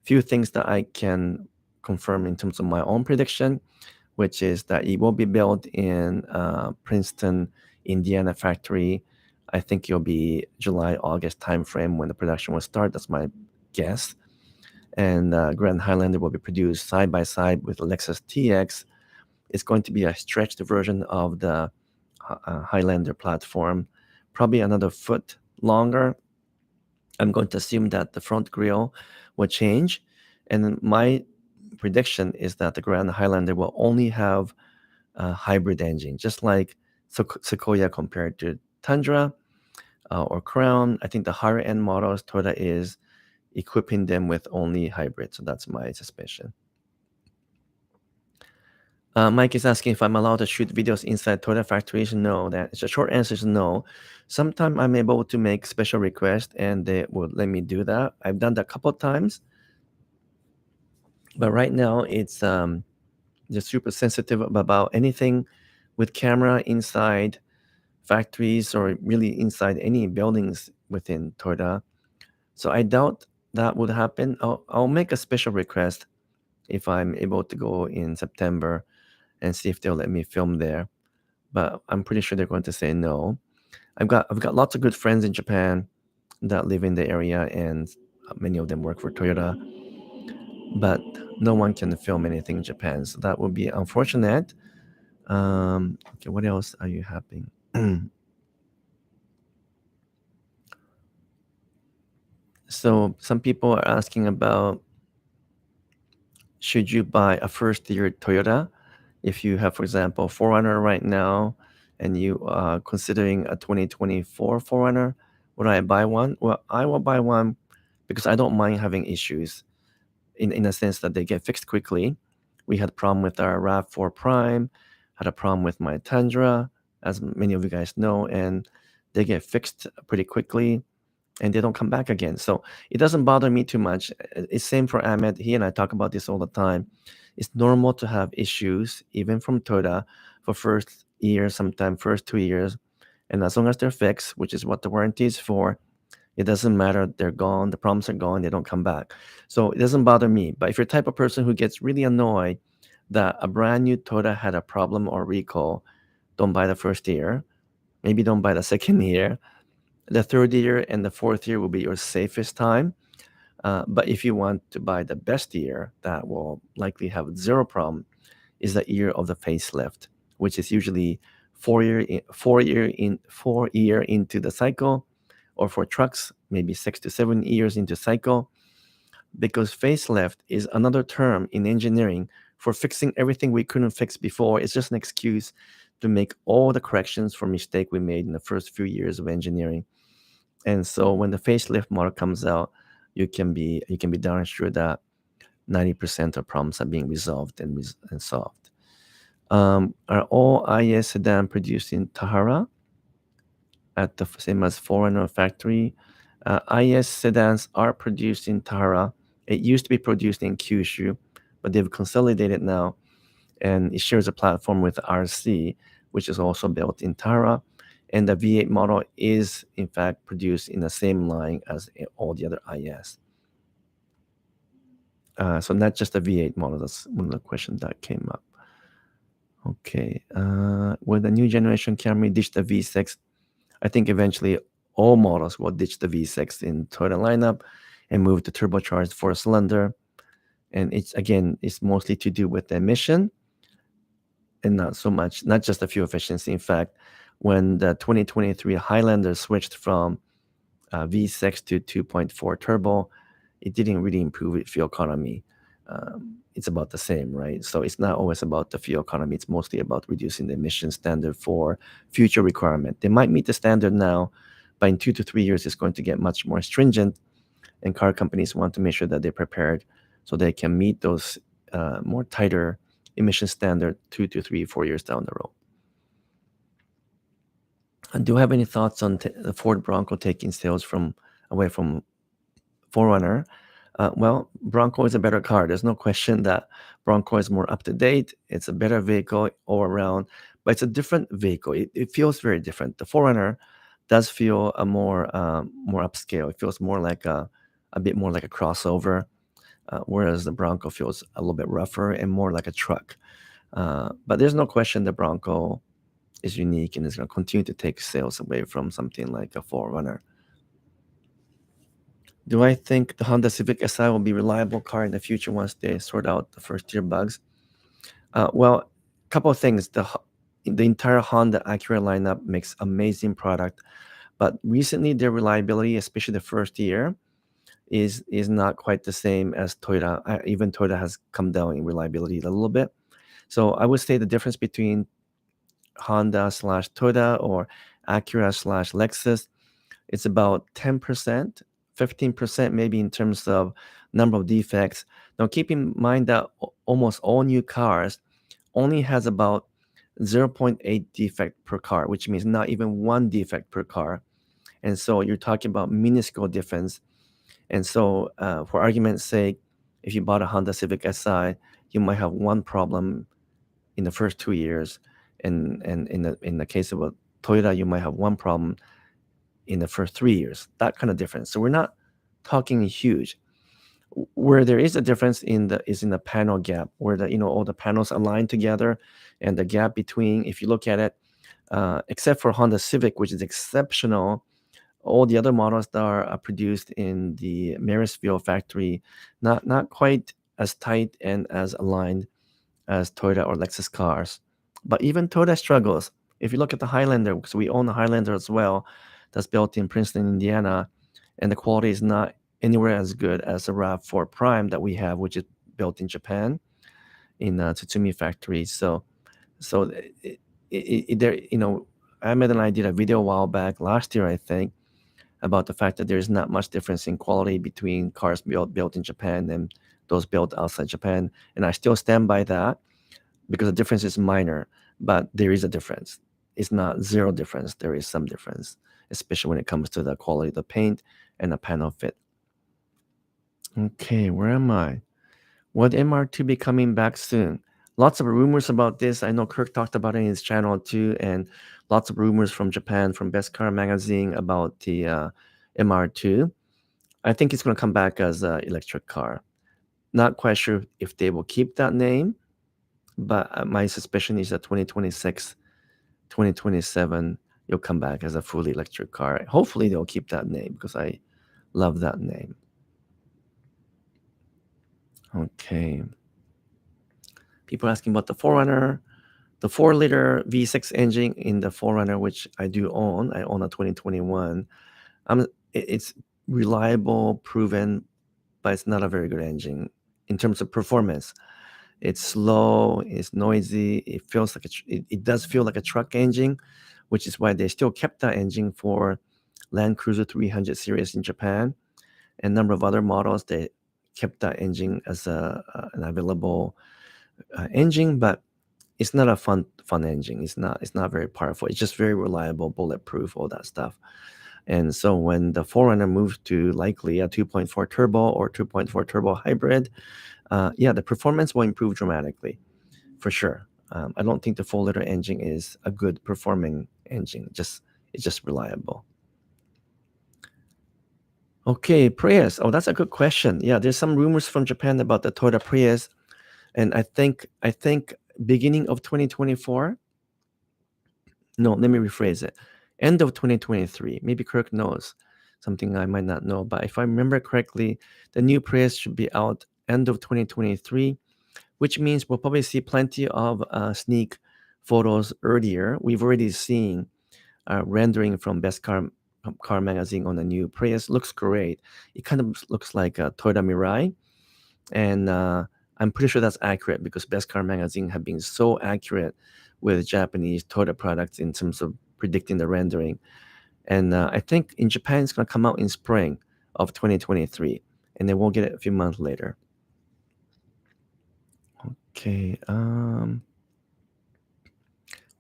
few things that I can confirm in terms of my own prediction, which is that it will be built in Princeton, Indiana factory. I think it'll be July, August timeframe when the production will start. That's my guess. And Grand Highlander will be produced side by side with the Lexus TX. It's going to be a stretched version of the Highlander platform, probably another foot longer. I'm going to assume that the front grille will change. And my prediction is that the Grand Highlander will only have a hybrid engine, just like Sequoia compared to Tundra or Crown. I think the higher end models, Toyota is equipping them with only hybrid. So that's my suspicion. Mike is asking if I'm allowed to shoot videos inside Toyota factories. No, that the short answer is no. Sometimes I'm able to make special requests and they would let me do that. I've done that a couple of times, but right now it's just super sensitive about anything with camera inside factories or really inside any buildings within Toyota. So I doubt that would happen. I'll make a special request if I'm able to go in September and see if they'll let me film there. But I'm pretty sure they're going to say no. I've got lots of good friends in Japan that live in the area, and many of them work for Toyota. But no one can film anything in Japan, so that would be unfortunate. Okay, what else are you having? So some people are asking about should you buy a first year Toyota if you have, for example, 4Runner right now and you are considering a 2024 4Runner? Would I buy one? Well, I will buy one because I don't mind having issues in a sense that they get fixed quickly. We had a problem with our RAV4 Prime, had a problem with my Tundra, as many of you guys know, and they get fixed pretty quickly and they don't come back again. So it doesn't bother me too much. It's same for Ahmed. He and I talk about this all the time. It's normal to have issues, even from Toyota, for first year, sometimes first 2 years. And as long as they're fixed, which is what the warranty is for, it doesn't matter. They're gone. The problems are gone. They don't come back. So it doesn't bother me. But if you're the type of person who gets really annoyed that a brand new Toyota had a problem or recall, don't buy the first year. Maybe don't buy the second year. The third year and the fourth year will be your safest time. But if you want to buy the best year that will likely have zero problem, is the year of the facelift, which is usually 4 year into the cycle, or for trucks, maybe 6 to 7 years into cycle. Because facelift is another term in engineering for fixing everything we couldn't fix before. It's just an excuse to make all the corrections for mistake we made in the first few years of engineering. And so when the facelift model comes out, you can be darn sure that 90% of problems are being resolved and solved. Are all IS sedan produced in Tahara at the same as 4Runner factory? IS sedans are produced in Tahara. It used to be produced in Kyushu, but they've consolidated now, and it shares a platform with RC, which is also built in Tahara. And the V8 model is, in fact, produced in the same line as all the other IS. So not just the V8 model. That's one of the questions that came up. Okay. Will the new generation Camry ditch the V6? I think eventually all models will ditch the V6 in Toyota lineup and move to turbocharged four-cylinder. And it's mostly to do with the emission and not just the fuel efficiency. In fact, when the 2023 Highlander switched from V6 to 2.4 turbo, it didn't really improve fuel economy. it's about the same, right? So it's not always about the fuel economy. It's mostly about reducing the emission standard for future requirement. They might meet the standard now, but in 2 to 3 years, it's going to get much more stringent. And car companies want to make sure that they're prepared so they can meet those more tighter emission standard 2 to 3, 4 years down the road. And do you have any thoughts on the Ford Bronco taking sales away from 4Runner? Well, Bronco is a better car. There's no question that Bronco is more up to date. It's a better vehicle all around, but it's a different vehicle. It feels very different. The 4Runner does feel more upscale. It feels more like a bit more like a crossover, whereas the Bronco feels a little bit rougher and more like a truck. But there's no question the Bronco is unique and is going to continue to take sales away from something like a 4Runner. Do I think the Honda Civic Si will be a reliable car in the future once they sort out the first-tier bugs? Well, a couple of things. The entire Honda Acura lineup makes amazing product, but recently their reliability, especially the first year, is not quite the same as Toyota. Even Toyota has come down in reliability a little bit. So I would say the difference between Honda/Toyota or Acura/Lexus, it's about 10%, 15% maybe in terms of number of defects. Now keep in mind that almost all new cars only has about 0.8 defect per car, which means not even one defect per car. And so you're talking about minuscule difference. And so for argument's sake, if you bought a Honda Civic Si, you might have one problem in the first 2 years. And in the case of a Toyota, you might have one problem in the first 3 years. That kind of difference. So we're not talking huge. Where there is a difference is in the panel gap, where all the panels align together, and the gap between, if you look at it, except for Honda Civic, which is exceptional, all the other models that are produced in the Marysville factory, not quite as tight and as aligned as Toyota or Lexus cars. But even Toyota struggles. If you look at the Highlander, because we own the Highlander as well, that's built in Princeton, Indiana, and the quality is not anywhere as good as the RAV4 Prime that we have, which is built in Japan, in Tsutsumi factory. So there, Ahmed and I did a video a while back last year, I think, about the fact that there is not much difference in quality between cars built in Japan and those built outside Japan. And I still stand by that because the difference is minor, but there is a difference. It's not zero difference. There is some difference, especially when it comes to the quality of the paint and the panel fit. Okay, where am I? Would MR2 be coming back soon? Lots of rumors about this. I know Kirk talked about it in his channel too, and lots of rumors from Japan, from Best Car Magazine about the MR2. I think it's going to come back as an electric car. Not quite sure if they will keep that name, but my suspicion is that 2026, 2027, you'll come back as a fully electric car. Hopefully they'll keep that name because I love that name. Okay. People asking about the 4Runner, the 4-liter V6 engine in the 4Runner, which I do own. I own a 2021. It's reliable, proven, but it's not a very good engine in terms of performance. It's slow, it's noisy, it feels like it does feel like a truck engine, which is why they still kept that engine for Land Cruiser 300 series in Japan, and a number of other models. They kept that engine as an available engine, but it's not a fun engine. It's not very powerful. It's just very reliable, bulletproof, all that stuff. And so when the 4Runner moves to likely a 2.4 turbo or 2.4 turbo hybrid, the performance will improve dramatically, for sure. I don't think the 4-liter engine is a good performing engine. It's just reliable. Okay, Prius. Oh, that's a good question. Yeah, there's some rumors from Japan about the Toyota Prius, and I think beginning of 2024. No, let me rephrase it. End of 2023. Maybe Kirk knows something I might not know, but if I remember correctly, the new Prius should be out end of 2023, which means we'll probably see plenty of sneak photos earlier. We've already seen rendering from Best Car Magazine on the new Prius. Looks great. It kind of looks like a Toyota Mirai, and I'm pretty sure that's accurate because Best Car Magazine have been so accurate with Japanese Toyota products in terms of predicting the rendering. And I think in Japan, it's going to come out in spring of 2023, and then we'll get it a few months later. Okay.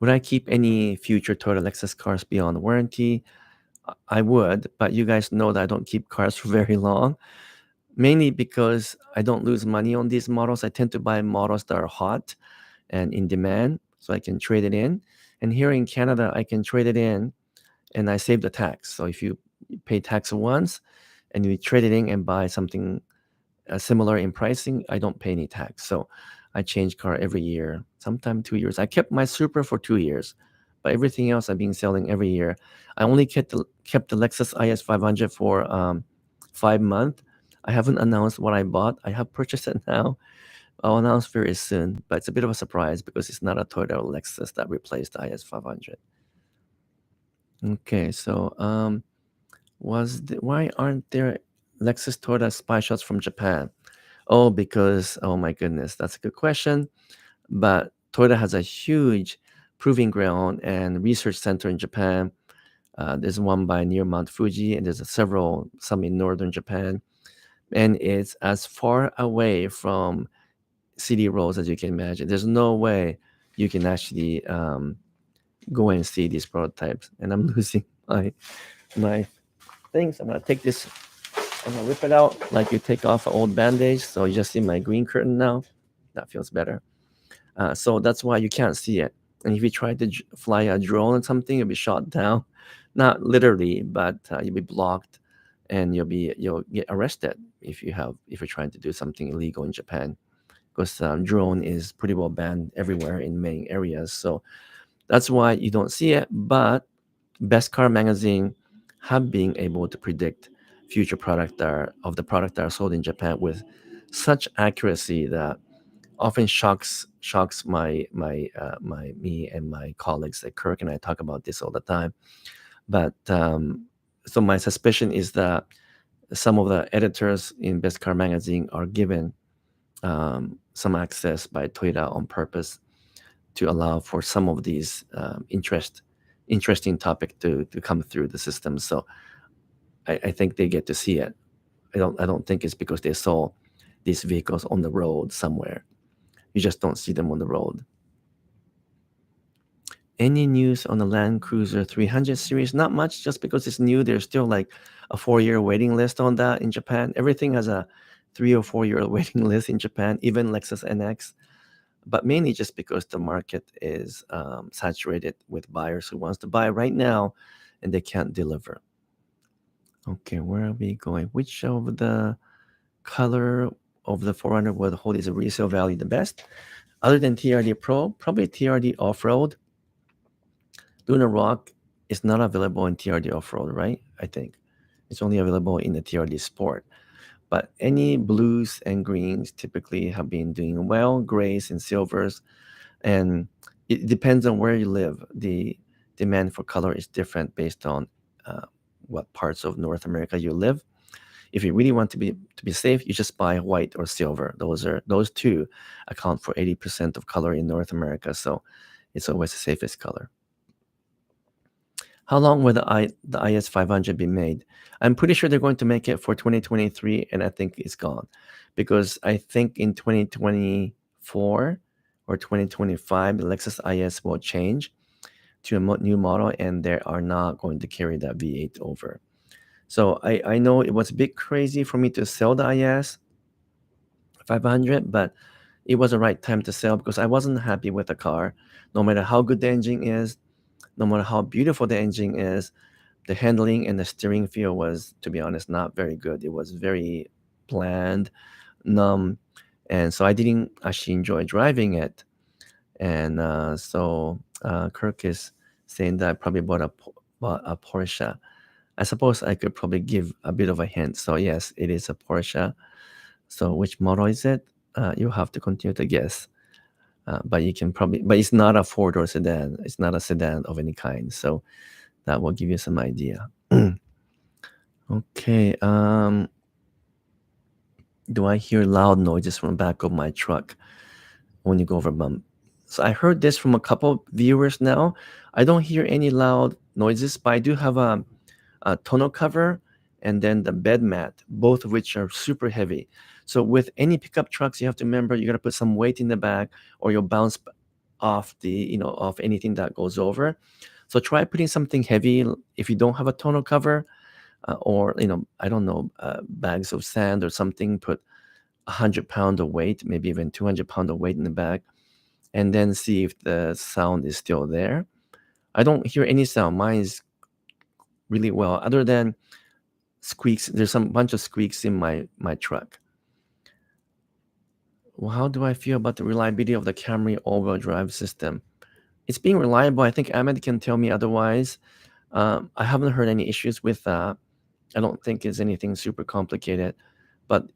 Would I keep any future Toyota Lexus cars beyond warranty? I would, but you guys know that I don't keep cars for very long, mainly because I don't lose money on these models. I tend to buy models that are hot and in demand so I can trade it in. And here in Canada, I can trade it in and I save the tax. So if you pay tax once and you trade it in and buy something similar in pricing, I don't pay any tax. So I change car every year, sometimes 2 years. I kept my Supra for 2 years, but everything else I've been selling every year. I only kept the Lexus IS 500 for 5 months. I haven't announced what I bought. I have purchased it now. I'll announce very soon, but it's a bit of a surprise because it's not a Toyota or Lexus that replaced the IS 500. Okay, so why aren't there Lexus Toyota spy shots from Japan? Oh, because oh my goodness, that's a good question. But Toyota has a huge proving ground and research center in Japan. There's one by near Mount Fuji, and there's some in northern Japan, and it's as far away from city roads as you can imagine. There's no way you can actually go and see these prototypes. And I'm losing my things. I'm gonna take this. I'm gonna rip it out like you take off an old bandage. So you just see my green curtain now. That feels better. So that's why you can't see it. And if you try to fly a drone or something, you'll be shot down. Not literally, but you'll be blocked, and you'll get arrested if you're trying to do something illegal in Japan, because drone is pretty well banned everywhere in main areas. So that's why you don't see it. But Best Car Magazine have been able to predict future of the product that are sold in Japan with such accuracy that often shocks me and my colleagues. Like Kirk and I talk about this all the time. But so my suspicion is that some of the editors in Best Car Magazine are given some access by Toyota on purpose to allow for some of these interesting topic to come through the system. So I think they get to see it. I don't think it's because they saw these vehicles on the road somewhere. You just don't see them on the road. Any news on the Land Cruiser 300 series? Not much, just because it's new. There's still like a 4-year waiting list on that in Japan. Everything has a 3 or 4 year waiting list in Japan, even Lexus NX. But mainly just because the market is saturated with buyers who wants to buy right now and they can't deliver. Okay, where are we going? Which of the color of the 400 would hold is a resale value the best? Other than TRD Pro, probably TRD Off-Road. Luna Rock is not available in TRD Off-Road, right? I think it's only available in the TRD Sport. But any blues and greens typically have been doing well, grays and silvers. And it depends on where you live. The demand for color is different based on what parts of North America you live. If you really want to be safe, you just buy white or silver. Those two account for 80% of color in North America. So it's always the safest color. How long will the IS 500 be made? I'm pretty sure they're going to make it for 2023, and I think it's gone, because I think in 2024 or 2025, the Lexus IS will change to a new model, and they are not going to carry that V8 over. So I know it was a bit crazy for me to sell the IS 500, but it was the right time to sell because I wasn't happy with the car. No matter how good the engine is, no matter how beautiful the engine is, the handling and the steering feel was, to be honest, not very good. It was very bland, numb, and so I didn't actually enjoy driving it. And so Kirk is saying that I probably bought a Porsche. I suppose I could probably give a bit of a hint. So yes, it is a Porsche. So which model is it? You have to continue to guess. But it's not a four-door sedan. It's not a sedan of any kind. So that will give you some idea. Okay. Do I hear loud noises from the back of my truck when you go over a bump? So I heard this from a couple viewers now. I don't hear any loud noises, but I do have a tonneau cover and then the bed mat, both of which are super heavy. So with any pickup trucks, you have to remember you got to put some weight in the back, or you'll bounce off off anything that goes over. So try putting something heavy if you don't have a tonneau cover, or I don't know, bags of sand or something. Put 100 pound of weight, maybe even 200 pound of weight in the back, and then see if the sound is still there. I don't hear any sound. Mine is really well, other than squeaks. There's some bunch of squeaks in my truck. Well, how do I feel about the reliability of the Camry all-wheel drive system? It's being reliable. I think Ahmed can tell me otherwise. I haven't heard any issues with that. I don't think it's anything super complicated, but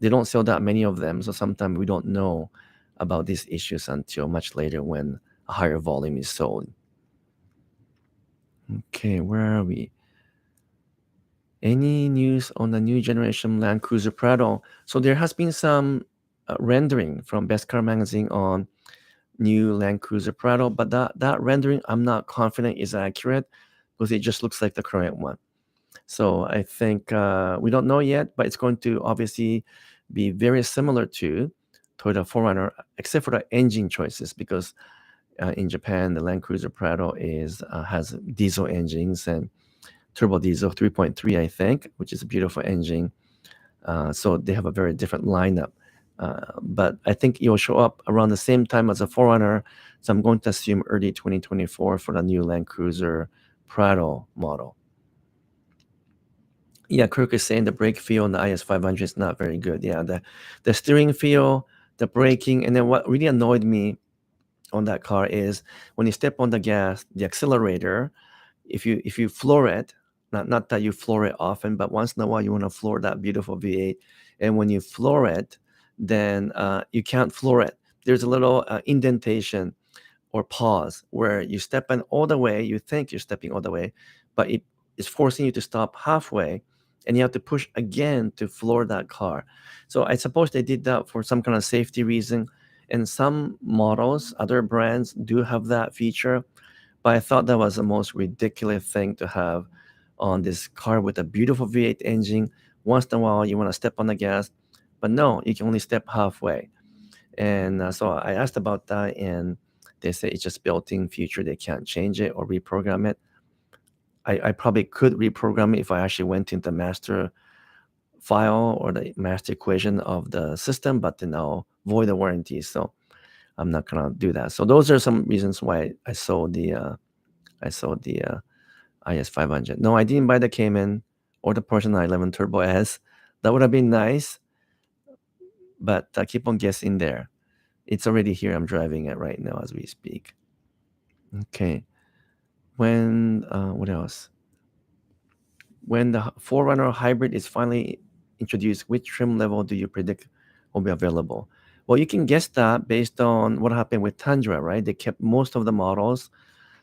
they don't sell that many of them, so sometimes we don't know about these issues until much later when a higher volume is sold. Okay, where are we? Any news on the new generation Land Cruiser Prado? So there has been some rendering from Best Car Magazine on new Land Cruiser Prado, but that rendering I'm not confident is accurate because it just looks like the current one. So I think we don't know yet, but it's going to obviously be very similar to Toyota 4Runner, except for the engine choices, because in Japan the Land Cruiser Prado has diesel engines and turbo diesel 3.3, I think, which is a beautiful engine. So they have a very different lineup. But I think it will show up around the same time as a 4Runner. So I'm going to assume early 2024 for the new Land Cruiser Prado model. Yeah, Kirk is saying the brake feel on the IS500 is not very good. Yeah, the steering feel, the braking, and then what really annoyed me on that car is when you step on the gas, the accelerator, if you floor it, not that you floor it often, but once in a while you want to floor that beautiful V8, and when you floor it, then you can't floor it. There's a little indentation or pause where you step in all the way, you think you're stepping all the way, but it is forcing you to stop halfway, and you have to push again to floor that car. So I suppose they did that for some kind of safety reason. And some models, other brands do have that feature, but I thought that was the most ridiculous thing to have on this car with a beautiful V8 engine. Once in a while, you want to step on the gas, but no, you can only step halfway. And so I asked about that, and they say it's just built-in feature. They can't change it or reprogram it. I probably could reprogram it if I actually went into the master file or the master equation of the system, but then I'll void the warranty. So I'm not gonna do that. So those are some reasons why I sold the IS500. No, I didn't buy the Cayman or the Porsche 911 Turbo S. That would have been nice, but I keep on guessing there. It's already here. I'm driving it right now as we speak. Okay. What else? When the 4Runner hybrid is finally introduced, which trim level do you predict will be available? Well, you can guess that based on what happened with Tundra, right? They kept most of the models,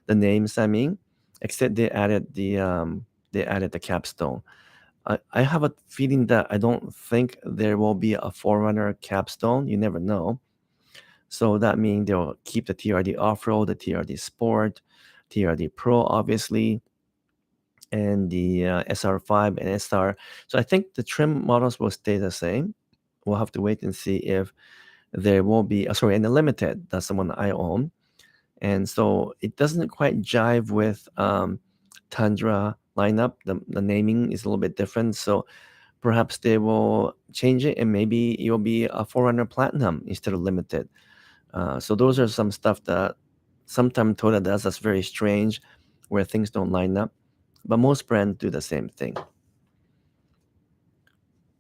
the names, I mean, except they added the capstone. I have a feeling that I don't think there will be a 4Runner capstone. You never know. So that means they'll keep the TRD Off-Road, the TRD Sport, TRD Pro, obviously, and the SR5 and SR. So I think the trim models will stay the same. We'll have to wait and see if there will be, and the Limited, that's the one I own. And so it doesn't quite jive with Tundra lineup. The naming is a little bit different. So perhaps they will change it, and maybe it will be a 4Runner Platinum instead of Limited. So those are some stuff that sometimes Toyota does that's very strange, where things don't line up. But most brands do the same thing.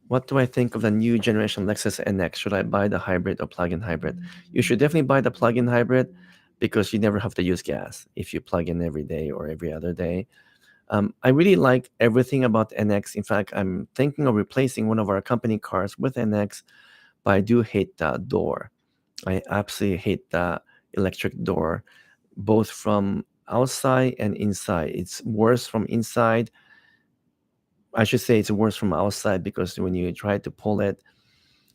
What do I think of the new generation Lexus NX? Should I buy the hybrid or plug-in hybrid? You should definitely buy the plug-in hybrid because you never have to use gas if you plug in every day or every other day. I really like everything about NX. In fact, I'm thinking of replacing one of our company cars with NX, but I do hate that door. I absolutely hate that electric door, both from outside and inside. It's worse from inside. I should say it's worse from outside because when you try to pull it,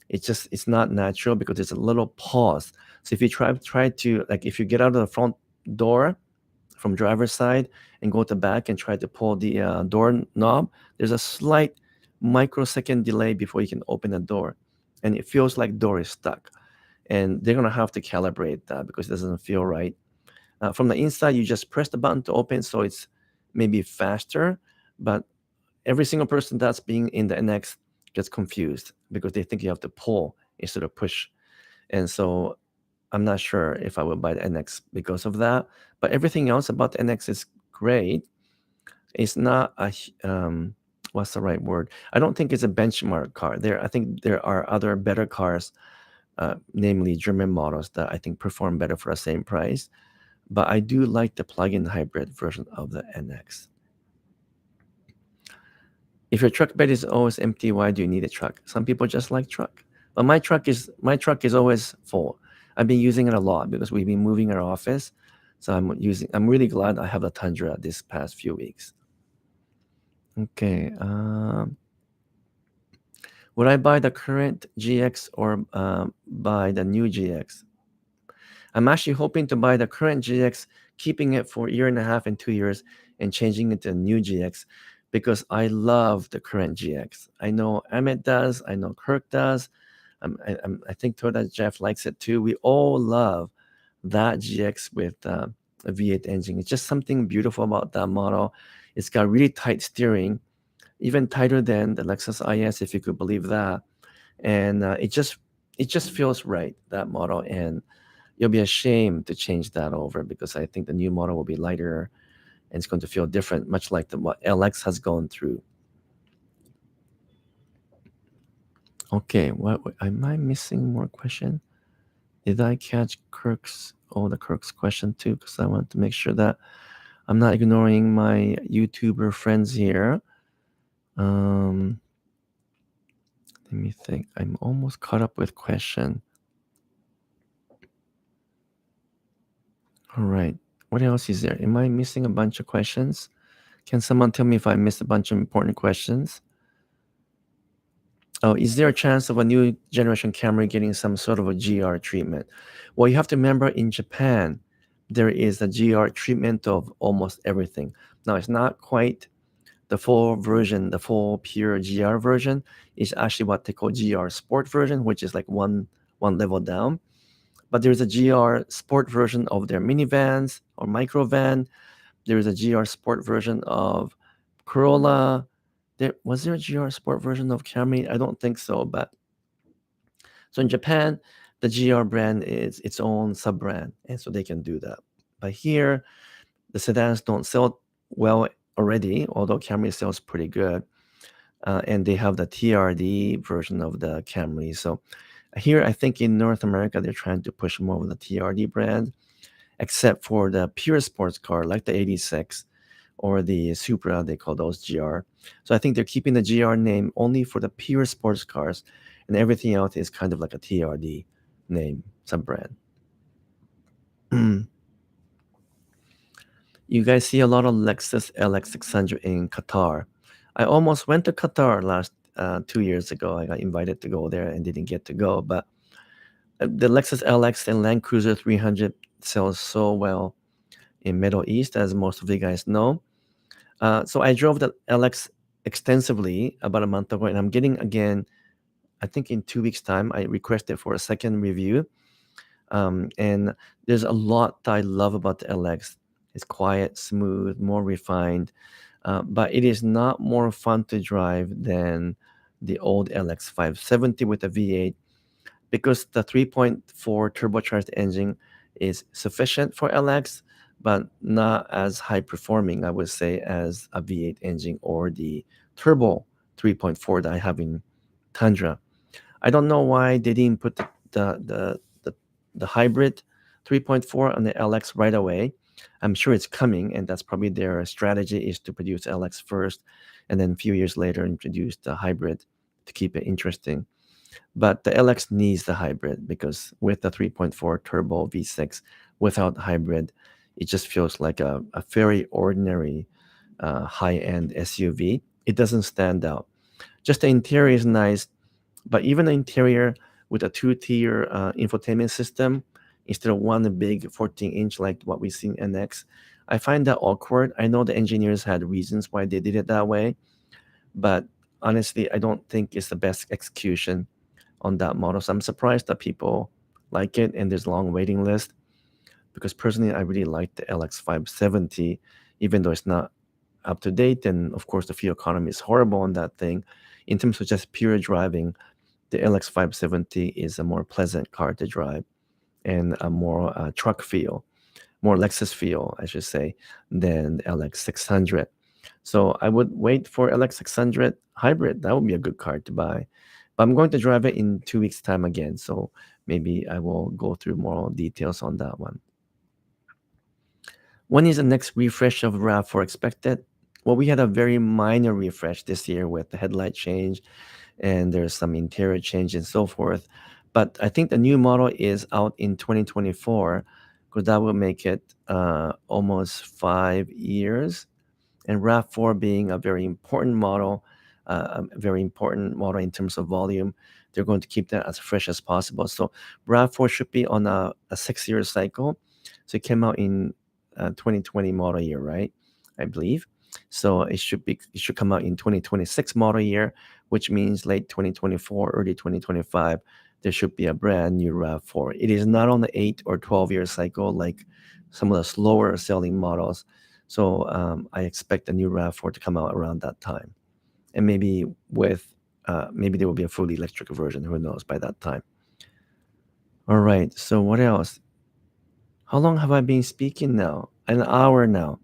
it's not natural because there's a little pause. So if you try to, like, if you get out of the front door from driver's side and go to back and try to pull the door knob, there's a slight microsecond delay before you can open the door, and it feels like door is stuck. And they're gonna have to calibrate that because it doesn't feel right. From the inside, you just press the button to open, so it's maybe faster, but every single person that's being in the NX gets confused because they think you have to pull instead of push. And so I'm not sure if I will buy the NX because of that. But everything else about the NX is great. It's not a what's the right word? I don't think it's a benchmark car. I think there are other better cars, namely German models, that I think perform better for the same price. But I do like the plug-in hybrid version of the NX. If your truck bed is always empty, why do you need a truck? Some people just like truck. But my truck is always full. I've been using it a lot because we've been moving our office. So I'm really glad I have the Tundra this past few weeks. Okay. Would I buy the current GX or buy the new GX? I'm actually hoping to buy the current GX, keeping it for a year and a half and 2 years, and changing it to a new GX because I love the current GX. I know Emmett does. I know Kirk does. I think Toda Jeff likes it too. We all love that GX with a V8 engine. It's just something beautiful about that model. It's got really tight steering, even tighter than the Lexus IS, if you could believe that. And it just feels right, that model. And you'll be ashamed to change that over because I think the new model will be lighter and it's going to feel different, much like what LX has gone through. Okay, what am I missing more question? Did I catch the Kirk's question too? Because I want to make sure that I'm not ignoring my YouTuber friends here. Let me think. I'm almost caught up with question. All right. What else is there? Am I missing a bunch of questions? Can someone tell me if I missed a bunch of important questions? Oh, is there a chance of a new generation Camry getting some sort of a GR treatment? Well, you have to remember in Japan, there is a GR treatment of almost everything. Now, it's not quite the full version, the full pure GR version. Is actually what they call GR Sport version, which is like one level down. But there's a GR Sport version of their minivans or microvan. There is a GR Sport version of Corolla. Was there a GR Sport version of Camry? I don't think so. But so in Japan, the GR brand is its own sub brand, and so they can do that. But here, the sedans don't sell well already, although Camry sells pretty good, and they have the TRD version of the Camry. So here, I think in North America, they're trying to push more of the TRD brand, except for the pure sports car like the 86 or the Supra, they call those GR. So I think they're keeping the GR name only for the pure sports cars, and everything else is kind of like a TRD name, sub-brand. You guys see a lot of Lexus LX600 in Qatar. I almost went to Qatar last 2 years ago. I got invited to go there and didn't get to go, but the Lexus LX and Land Cruiser 300 sells so well in Middle East, as most of you guys know. So I drove the LX extensively about a month ago, and I'm getting again, I think in 2 weeks' time, I requested for a second review. And there's a lot that I love about the LX. It's quiet, smooth, more refined, but it is not more fun to drive than the old LX 570 with a V8 because the 3.4 turbocharged engine is sufficient for LX, but not as high performing, I would say, as a V8 engine or the turbo 3.4 that I have in Tundra. I don't know why they didn't put the hybrid 3.4 on the LX right away. I'm sure it's coming, and that's probably their strategy, is to produce LX first, and then a few years later introduce the hybrid to keep it interesting. But the LX needs the hybrid because with the 3.4 turbo V6 without hybrid, it just feels like a very ordinary high-end SUV. It doesn't stand out. Just the interior is nice. But even the interior with a two-tier infotainment system instead of one big 14-inch like what we see in NX, I find that awkward. I know the engineers had reasons why they did it that way, but honestly, I don't think it's the best execution on that model. So I'm surprised that people like it and there's a long waiting list, because personally, I really like the LX570, even though it's not up to date. And of course, the fuel economy is horrible on that thing. In terms of just pure driving, the LX570 is a more pleasant car to drive and a more truck feel, more Lexus feel, I should say, than LX600. So I would wait for LX600 hybrid. That would be a good car to buy. But I'm going to drive it in 2 weeks' time again. So maybe I will go through more details on that one. When is the next refresh of RAV4 expected? Well, we had a very minor refresh this year with the headlight change, and there's some interior change and so forth. But I think the new model is out in 2024, because that will make it almost 5 years. And RAV4 being a very important model, in terms of volume, they're going to keep that as fresh as possible. So RAV4 should be on a 6-year cycle. So it came out in 2020 model year, right? I believe. So it should come out in 2026 model year, which means late 2024, early 2025. There should be a brand new RAV4. It is not on the 8 or 12-year cycle like some of the slower selling models. So I expect the new RAV4 to come out around that time, and maybe maybe there will be a fully electric version. Who knows by that time? All right. So what else? How long have I been speaking now? An hour now.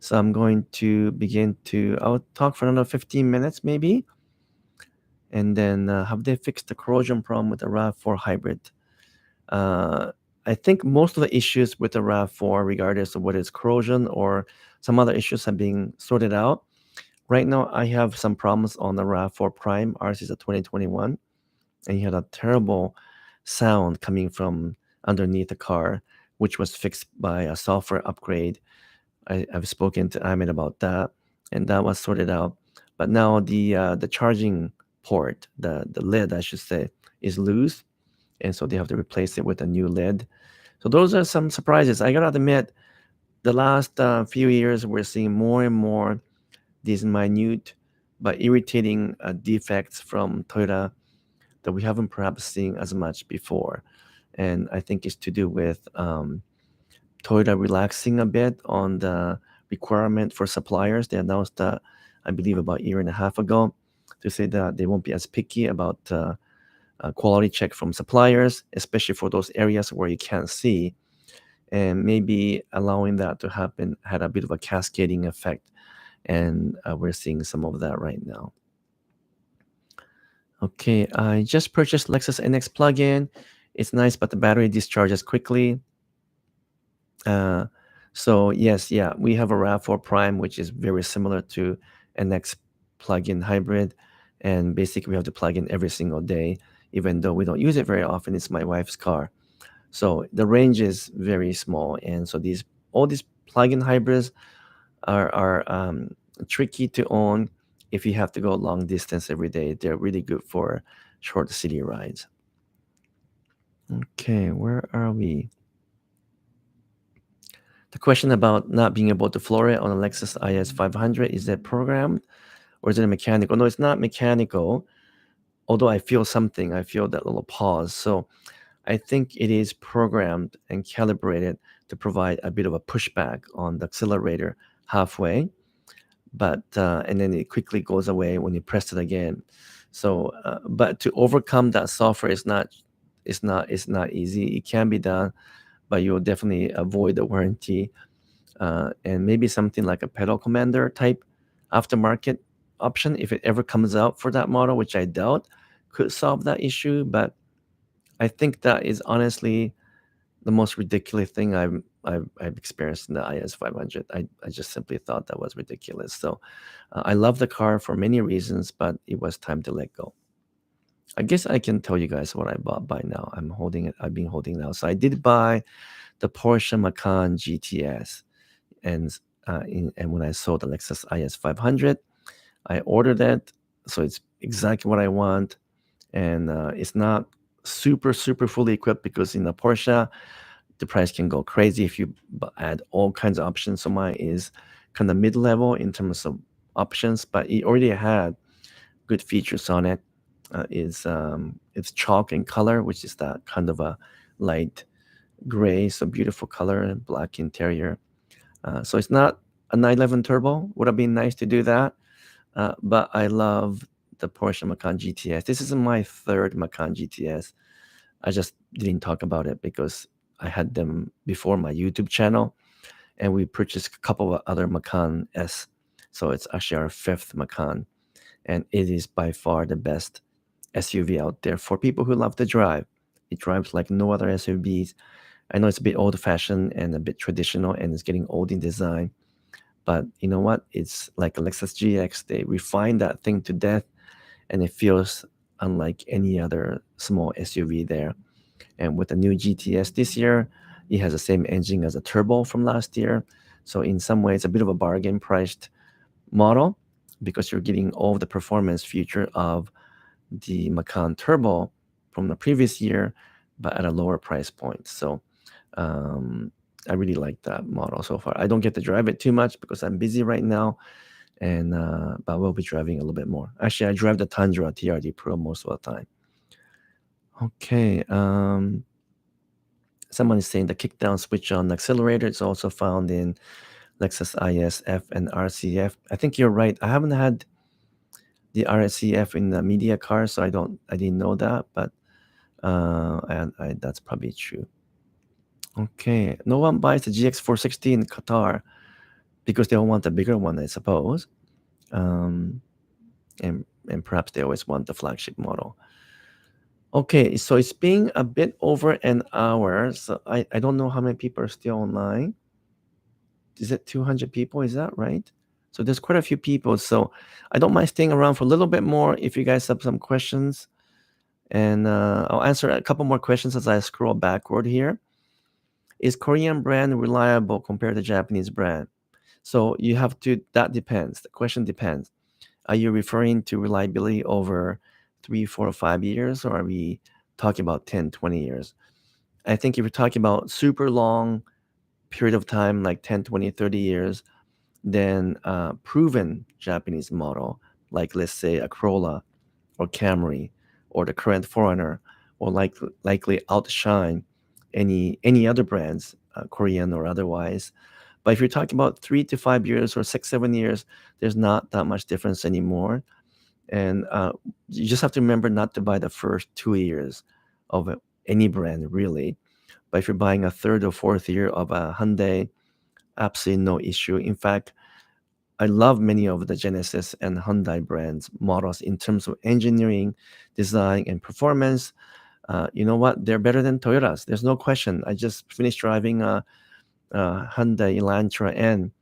So I'm going to I'll talk for another 15 minutes maybe. And then have they fixed the corrosion problem with the RAV4 hybrid? I think most of the issues with the RAV4, regardless of whether it's corrosion or some other issues, have been sorted out. Right now, I have some problems on the RAV4 Prime. Ours is a 2021, and he had a terrible sound coming from underneath the car, which was fixed by a software upgrade. I've spoken to Ahmed about that, and that was sorted out. But now the charging port, the lid, I should say, is loose, and so they have to replace it with a new lid. So those are some surprises. I gotta admit, the last few years we're seeing more and more these minute but irritating defects from Toyota that we haven't perhaps seen as much before, and I think it's to do with Toyota relaxing a bit on the requirement for suppliers. They announced that, I believe, about a year and a half ago, to say that they won't be as picky about quality check from suppliers, especially for those areas where you can't see. And maybe allowing that to happen had a bit of a cascading effect. And we're seeing some of that right now. Okay, I just purchased Lexus NX plug-in. It's nice, but the battery discharges quickly. Uh, so yes, yeah, we have a RAV4 Prime, which is very similar to NX plug-in hybrid. And basically we have to plug in every single day, even though we don't use it very often. It's my wife's car. So the range is very small. And so all these plug-in hybrids are tricky to own if you have to go long distance every day. They're really good for short city rides. Okay, where are we? The question about not being able to floor it on a Lexus IS 500, is that programmed or is it mechanical? No, it's not mechanical, although I feel something. I feel that little pause. So I think it is programmed and calibrated to provide a bit of a pushback on the accelerator halfway, but and then it quickly goes away when you press it again. So, but to overcome that software is not easy. It can be done, but you'll definitely avoid the warranty. And maybe something like a pedal commander type aftermarket option, if it ever comes out for that model, which I doubt, could solve that issue. But I think that is honestly the most ridiculous thing I've experienced in the IS 500. I just simply thought that was ridiculous. So I love the car for many reasons, but it was time to let go. I guess I can tell you guys what I bought by now. I'm holding it. I've been holding now. So I did buy the Porsche Macan GTS, and and when I saw the Lexus IS 500, I ordered it. So it's exactly what I want. and it's not super fully equipped, because in the Porsche the price can go crazy if you add all kinds of options. So mine is kind of mid-level in terms of options, but it already had good features on it. It's chalk in color, which is that kind of a light gray, so beautiful color, and black interior. So it's not a 911 turbo. Would have been nice to do that, but I love the Porsche Macan GTS. This is my third Macan GTS. I just didn't talk about it because I had them before my YouTube channel, and we purchased a couple of other Macan S. So it's actually our fifth Macan, and it is by far the best SUV out there for people who love to drive. It drives like no other SUVs. I know it's a bit old-fashioned and a bit traditional, and it's getting old in design. But you know what? It's like a Lexus GX. They refined that thing to death, and it feels unlike any other small SUV there. And with the new GTS this year, it has the same engine as a turbo from last year. So in some ways, a bit of a bargain priced model, because you're getting all of the performance feature of the Macan Turbo from the previous year, but at a lower price point. So um, I really like that model so far. I don't get to drive it too much because I'm busy right now, and but we'll be driving a little bit more. Actually, I drive the Tundra TRD Pro most of the time. Okay. Someone is saying the kickdown switch on accelerator is also found in Lexus ISF and RCF. I think you're right. I haven't had the RCF in the media car, so I didn't know that, but that's probably true. Okay, no one buys the GX460 in Qatar because they don't want the bigger one, I suppose. Um, and perhaps they always want the flagship model. Okay, so it's been a bit over an hour, so I don't know how many people are still online. Is it 200 people? Is that right? So there's quite a few people, so I don't mind staying around for a little bit more if you guys have some questions. And I'll answer a couple more questions as I scroll backward here. Is Korean brand reliable compared to Japanese brand? So you have to, that depends. The question depends. Are you referring to reliability over 3, 4, or 5 years, or are we talking about 10, 20 years? I think if you're talking about super long period of time, like 10, 20, 30 years, then proven Japanese model, like let's say a Corolla or Camry or the current Foreigner, will likely outshine any other brands, Korean or otherwise. But if you're talking about 3 to 5 years or 6, 7 years, there's not that much difference anymore. And you just have to remember not to buy the first 2 years of any brand, really. But if you're buying a third or fourth year of a Hyundai, absolutely no issue. In fact, I love many of the Genesis and Hyundai brands models in terms of engineering, design, and performance. You know what? They're better than Toyotas. There's no question. I just finished driving a Hyundai Elantra N,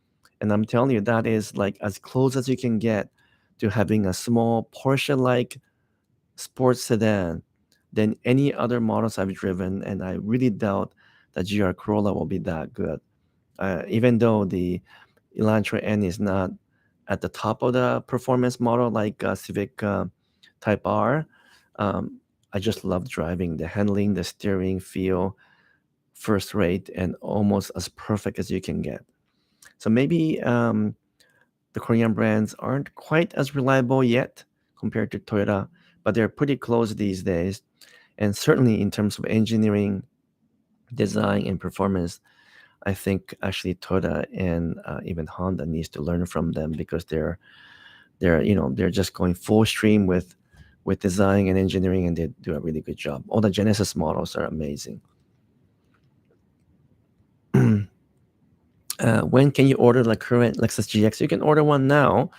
and I'm telling you, that is like as close as you can get to having a small Porsche-like sports sedan than any other models I've driven, and I really doubt that GR Corolla will be that good. Even though the Elantra N is not at the top of the performance model like Civic Type R, um, I just love driving. The handling, the steering feel, first rate, and almost as perfect as you can get. So maybe the Korean brands aren't quite as reliable yet compared to Toyota, but they're pretty close these days. And certainly in terms of engineering, design, and performance, I think actually Toyota and even Honda needs to learn from them, because they're just going full stream with design and engineering, and they do a really good job. All the Genesis models are amazing. When can you order the current Lexus GX? You can order one now.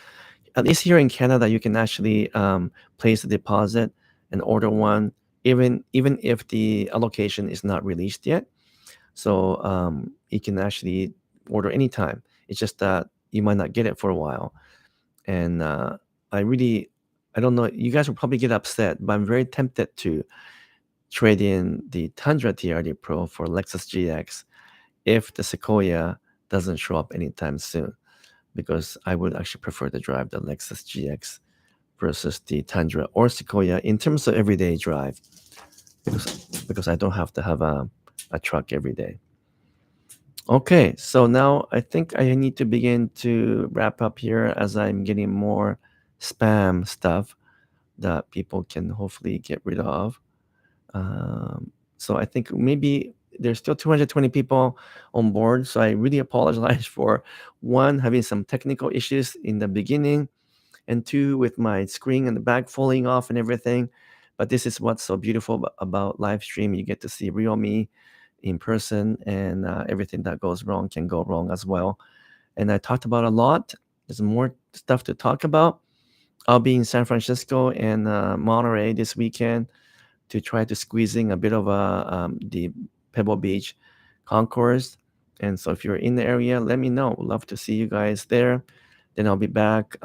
At least here in Canada, you can actually place a deposit and order one, even if the allocation is not released yet. So you can actually order anytime. It's just that you might not get it for a while. And I don't know, you guys will probably get upset, but I'm very tempted to trade in the Tundra TRD Pro for Lexus GX if the Sequoia doesn't show up anytime soon, because I would actually prefer to drive the Lexus GX versus the Tundra or Sequoia in terms of everyday drive, because I don't have to have a truck every day. Okay, so now I think I need to begin to wrap up here as I'm getting more spam stuff that people can hopefully get rid of. So I think maybe there's still 220 people on board. So I really apologize for one, having some technical issues in the beginning, and two, with my screen and the back falling off and everything. But this is what's so beautiful about live stream. You get to see real me in person, and everything that goes wrong can go wrong as well. And I talked about a lot. There's more stuff to talk about. I'll be in San Francisco and Monterey this weekend to try to squeeze in a bit of the Pebble Beach concourse. And so if you're in the area, let me know. Love to see you guys there. Then I'll be back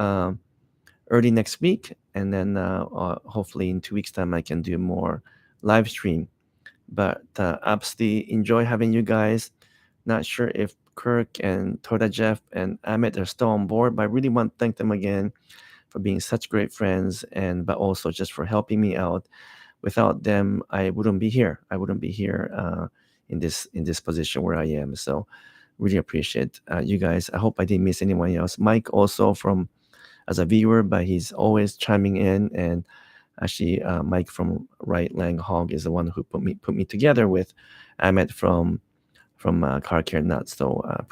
early next week, and then hopefully in 2 weeks' time I can do more live stream. But absolutely enjoy having you guys. Not sure if Kirk and Toda Jeff and Amit are still on board, but I really want to thank them again for being such great friends, and but also just for helping me out. Without them, I wouldn't be here. I wouldn't be here in this position where I am. So really appreciate you guys. I hope I didn't miss anyone else. Mike also from as a viewer, but he's always chiming in. And actually, Mike from Right Lang Hog is the one who put me together with Ahmed from Car Care Nuts. So I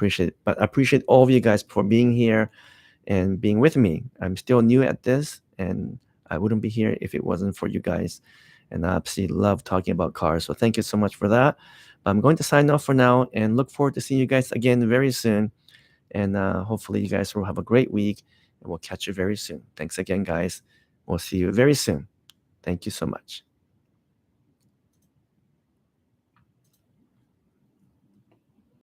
appreciate all of you guys for being here and being with me. I'm still new at this, and I wouldn't be here if it wasn't for you guys. And I absolutely love talking about cars. So thank you so much for that. I'm going to sign off for now and look forward to seeing you guys again very soon. And hopefully you guys will have a great week, and we'll catch you very soon. Thanks again, guys. We'll see you very soon. Thank you so much.